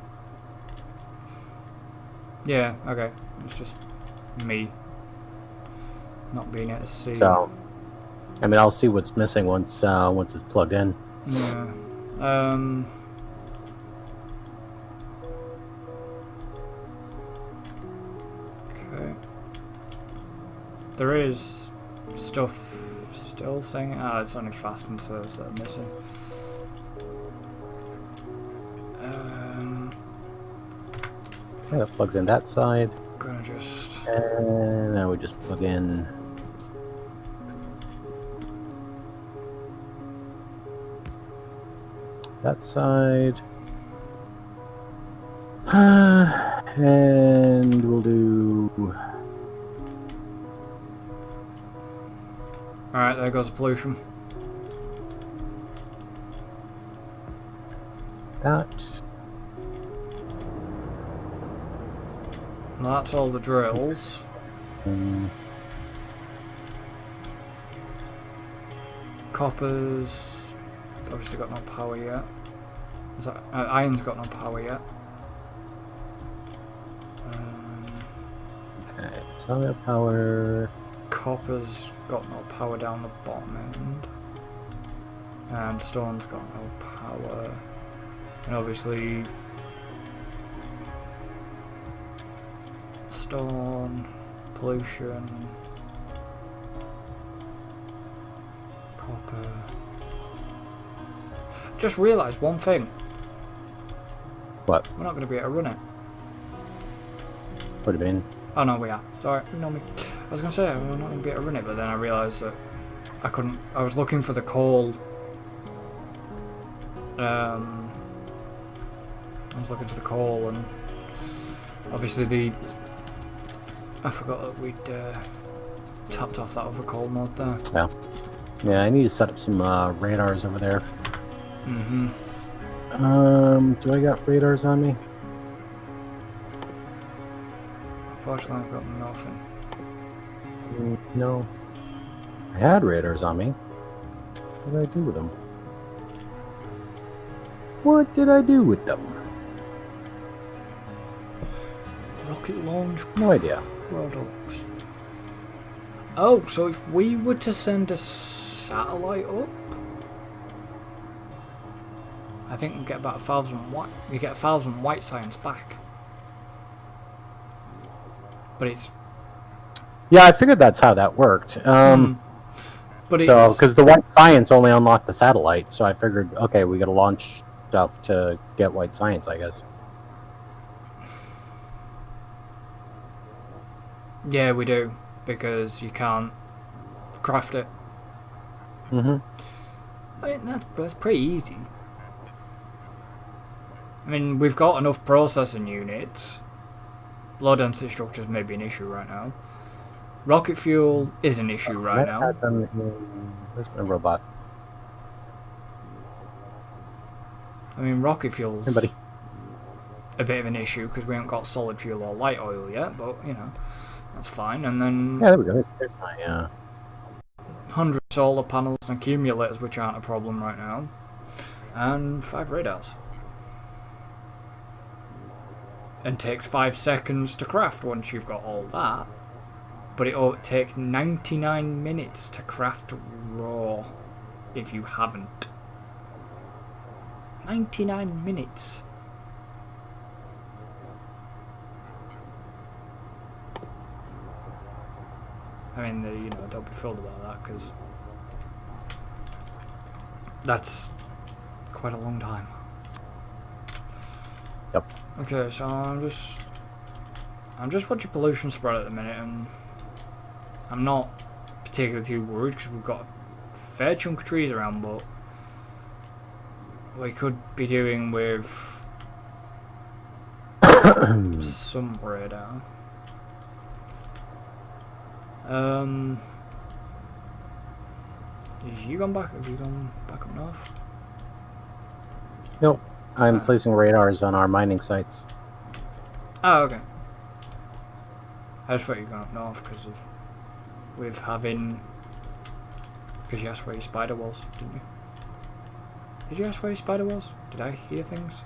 Yeah, okay. It's just me not being able to see. So, I mean, I'll see what's missing once it's plugged in. Yeah. Okay. There is stuff still saying... it's only fastened servers that are missing. Okay, that plugs in that side. Gonna just... And now we just plug in... that side. And we'll do... Alright, there goes the pollution. that. That's all the drills. Copper's obviously got no power yet. Is that, iron's got no power yet. Okay, solar power. Copper's got no power down the bottom end. And stone's got no power. And obviously stone, pollution, copper. Just realised one thing. What? We're not going to be able to run it. What do you mean? Oh no, we are. Sorry, ignore me. I was going to say we're not going to be able to run it, but then I realised that I couldn't. I was looking for the coal. I was looking for the coal, and obviously I forgot that we'd tapped off that other coal mod there. Yeah. Yeah, I need to set up some radars over there. Mm-hmm. Do I got radars on me? Unfortunately, I've got nothing. No. I had radars on me. What did I do with them? What did I do with them? Rocket launch No idea. products. Oh, so if we were to send a satellite up, I think we get about 1,000 white. We get 1,000 white science back. But it's... Yeah, I figured that's how that worked. But so, it's... because the white science only unlocked the satellite, so I figured, okay, we gotta launch stuff to get white science, I guess. Yeah, we do. Because you can't craft it. Mm-hmm. I mean, that's pretty easy. I mean, we've got enough processing units. Low density structures may be an issue right now. Rocket fuel is an issue right now. Where's my robot? I mean, rocket fuel's Hey, buddy. a bit of an issue because we haven't got solid fuel or light oil yet, but, you know, that's fine. And then Yeah, there we go. There's my, 100 solar panels and accumulators, which aren't a problem right now. And 5 radars. And takes 5 seconds to craft once you've got all that. But it'll take 99 minutes to craft raw if you haven't. 99 minutes. I mean, you know, don't be thrilled about that because that's quite a long time. Yep. Okay, so I'm just watching pollution spread at the minute, and I'm not particularly too worried because we've got a fair chunk of trees around, but we could be doing with some radar. Have you gone back? Have you gone back up north? Nope. I'm placing radars on our mining sites. Oh, okay. I just thought you were going up north because of with having. Because you asked where your spider was, didn't you? Did you ask where your spider was? Did I hear things?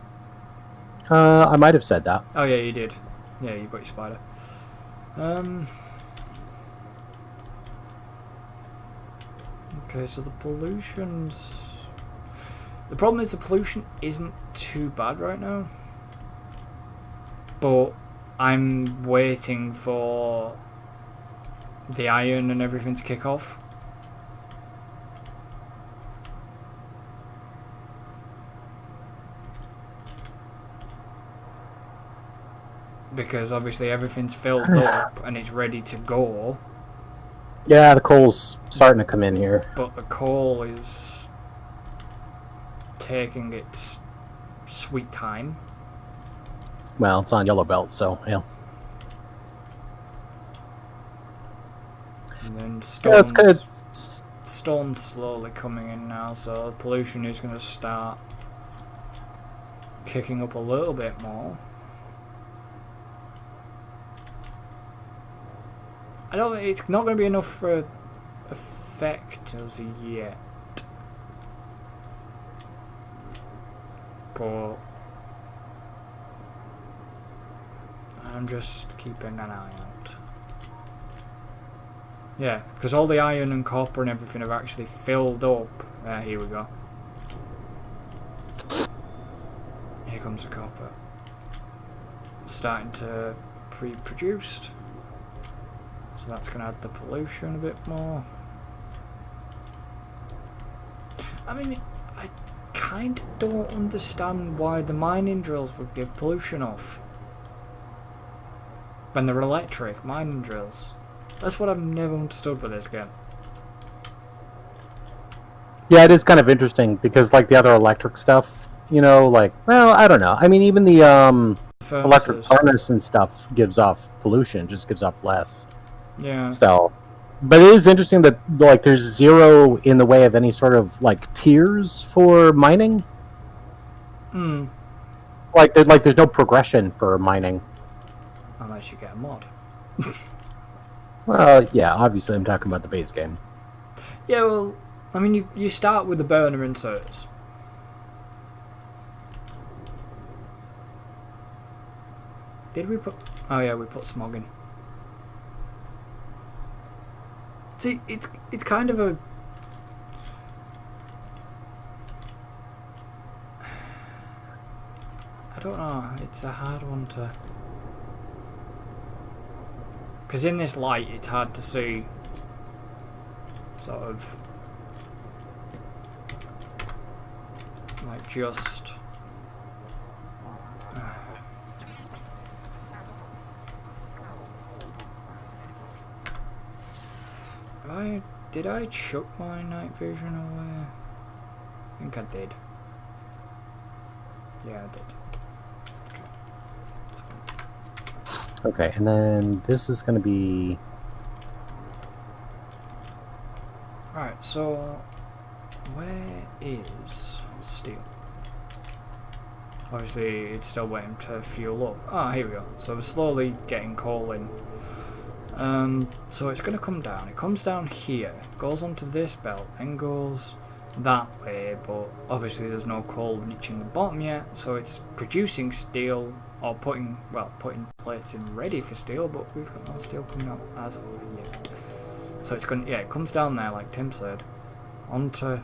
I might have said that. Oh yeah, you did. Yeah, you got your spider. Okay, so the pollution's... The problem is the pollution isn't too bad right now. But I'm waiting for the iron and everything to kick off. Because obviously everything's filled up and it's ready to go. Yeah, the coal's starting to come in here. But the coal is taking its sweet time. Well, it's on yellow belt, so yeah. And then Yeah, it's good. stone's slowly coming in now, so pollution is going to start kicking up a little bit more. I don't. It's not going to be enough for effect as yet, but I'm just keeping an eye out. Yeah, because all the iron and copper and everything have actually filled up. Here we go. Here comes the copper. Starting to be produced. So that's going to add the pollution a bit more. I mean, I kind of don't understand why the mining drills would give pollution off. When they're electric mining drills. That's what I've never understood with this game. Yeah, it is kind of interesting because, like, the other electric stuff, you know, like, well, I don't know. I mean, even the electric furnace and stuff gives off pollution, just gives off less. Yeah. So, but it is interesting that, like, there's zero in the way of any sort of, like, tiers for mining. Hmm. Like, there's no progression for mining. Unless you get a mod. Well, yeah, obviously I'm talking about the base game. Yeah, well, I mean, you start with the burner inserts. Did we put... Oh yeah, we put smog in. See, it's kind of a... I don't know, it's a hard one to... Because in this light, it's hard to see, sort of, like just... Did I chuck my night vision away? I think I did. Yeah, I did. Okay, and then this is going to be... Right, so where is steel? Obviously, it's still waiting to fuel up. Ah, here we go. So we're slowly getting coal in. So it's going to come down. It comes down here, goes onto this belt, then goes that way, but obviously there's no coal reaching the bottom yet, so it's producing steel, or putting plates in ready for steel, but we've got no steel coming out as of yet. So it's going, yeah, it comes down there like Tim said, onto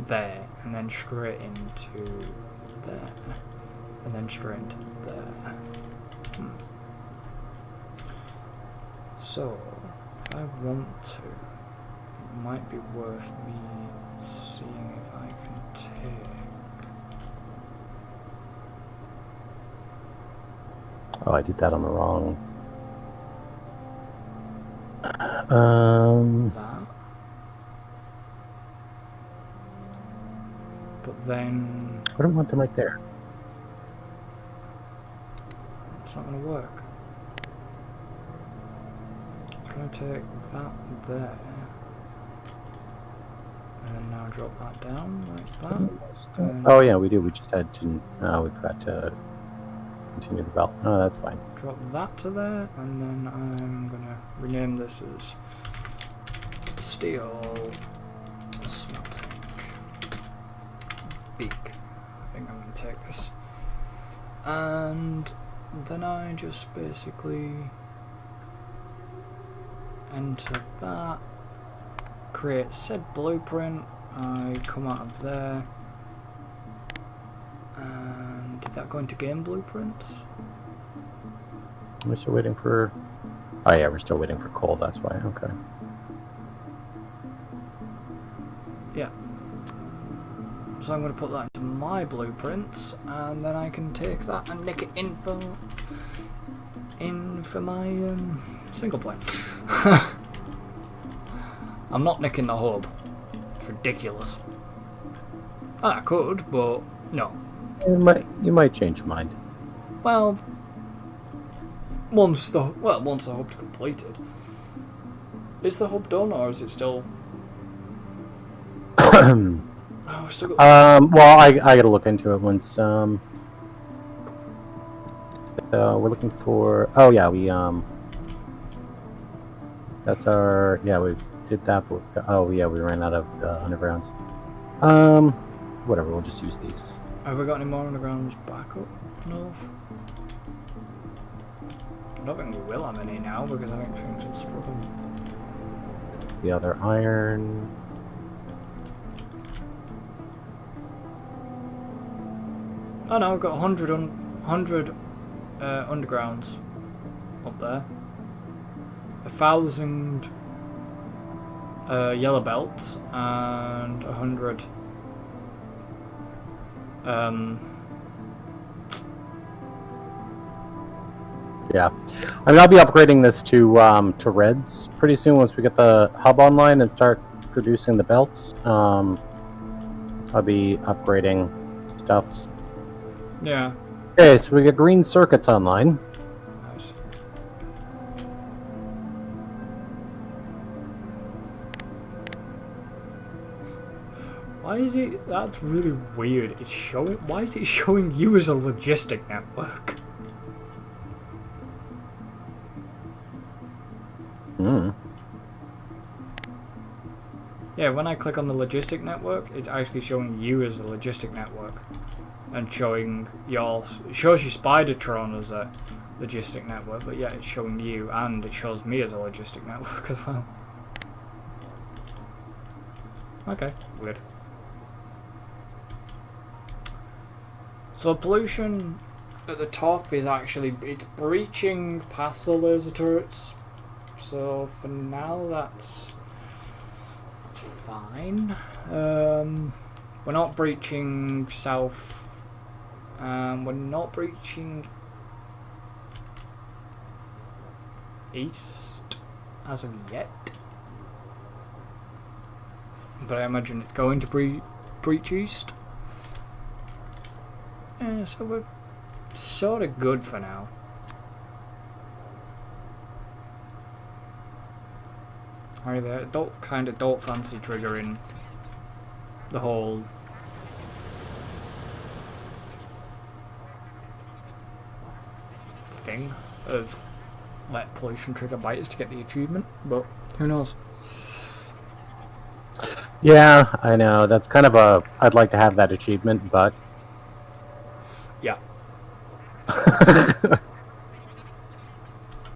there, and then straight into there, and then straight into there. So, if I want to, it might be worth me seeing if I can take... Oh, I did that on the wrong... that. But then... I don't want them right there. It's not going to work. I'm going to take that there. And then now drop that down like that. Oh yeah, we do. We just had to... we forgot to continue the belt. Oh, that's fine. Drop that to there, and then I'm going to rename this as Steel Smelting. speak. I think I'm going to take this. And then I just basically enter that, create said blueprint, I come out of there, and did that go into game blueprints? We're still waiting for... Oh yeah, we're still waiting for coal, that's why, okay. Yeah. So I'm going to put that into my blueprints, and then I can take that and nick it in for my single player. I'm not nicking the hub. It's ridiculous. I could, but no. You might change your mind. Well, once the hub's completed. Is the hub done, or is it still? Oh, we still got... Well, I gotta look into it once. We're looking for. Oh yeah, we That's our. Yeah, we did that. But oh yeah, we ran out of undergrounds. Whatever. We'll just use these. Have we got any more undergrounds back up north? I don't think we will have any now because I think things will struggle. The other iron. Oh no, we've got 100 undergrounds up there. 1,000 yellow belts and 100 Yeah, I mean I'll be upgrading this to reds pretty soon once we get the hub online and start producing the belts. I'll be upgrading stuff. Yeah. Okay, so we get green circuits online. Nice. Why is it? That's really weird. It's showing. Why is it showing you as a logistic network? Hmm. Yeah, when I click on the logistic network, it's actually showing you as a logistic network. And showing your... It shows you Spidertron as a logistic network, but yeah, it's showing you, and it shows me as a logistic network as well. Okay, weird. So pollution at the top is actually... It's breaching past the laser turrets. So for now, that's fine. We're not breaching south. We're not breaching east as of yet, but I imagine it's going to breach east. Yeah, so we're sort of good for now. I don't fancy triggering the whole thing of let pollution trigger biters to get the achievement, but who knows? Yeah, I know. That's kind of a... I'd like to have that achievement, but... Yeah.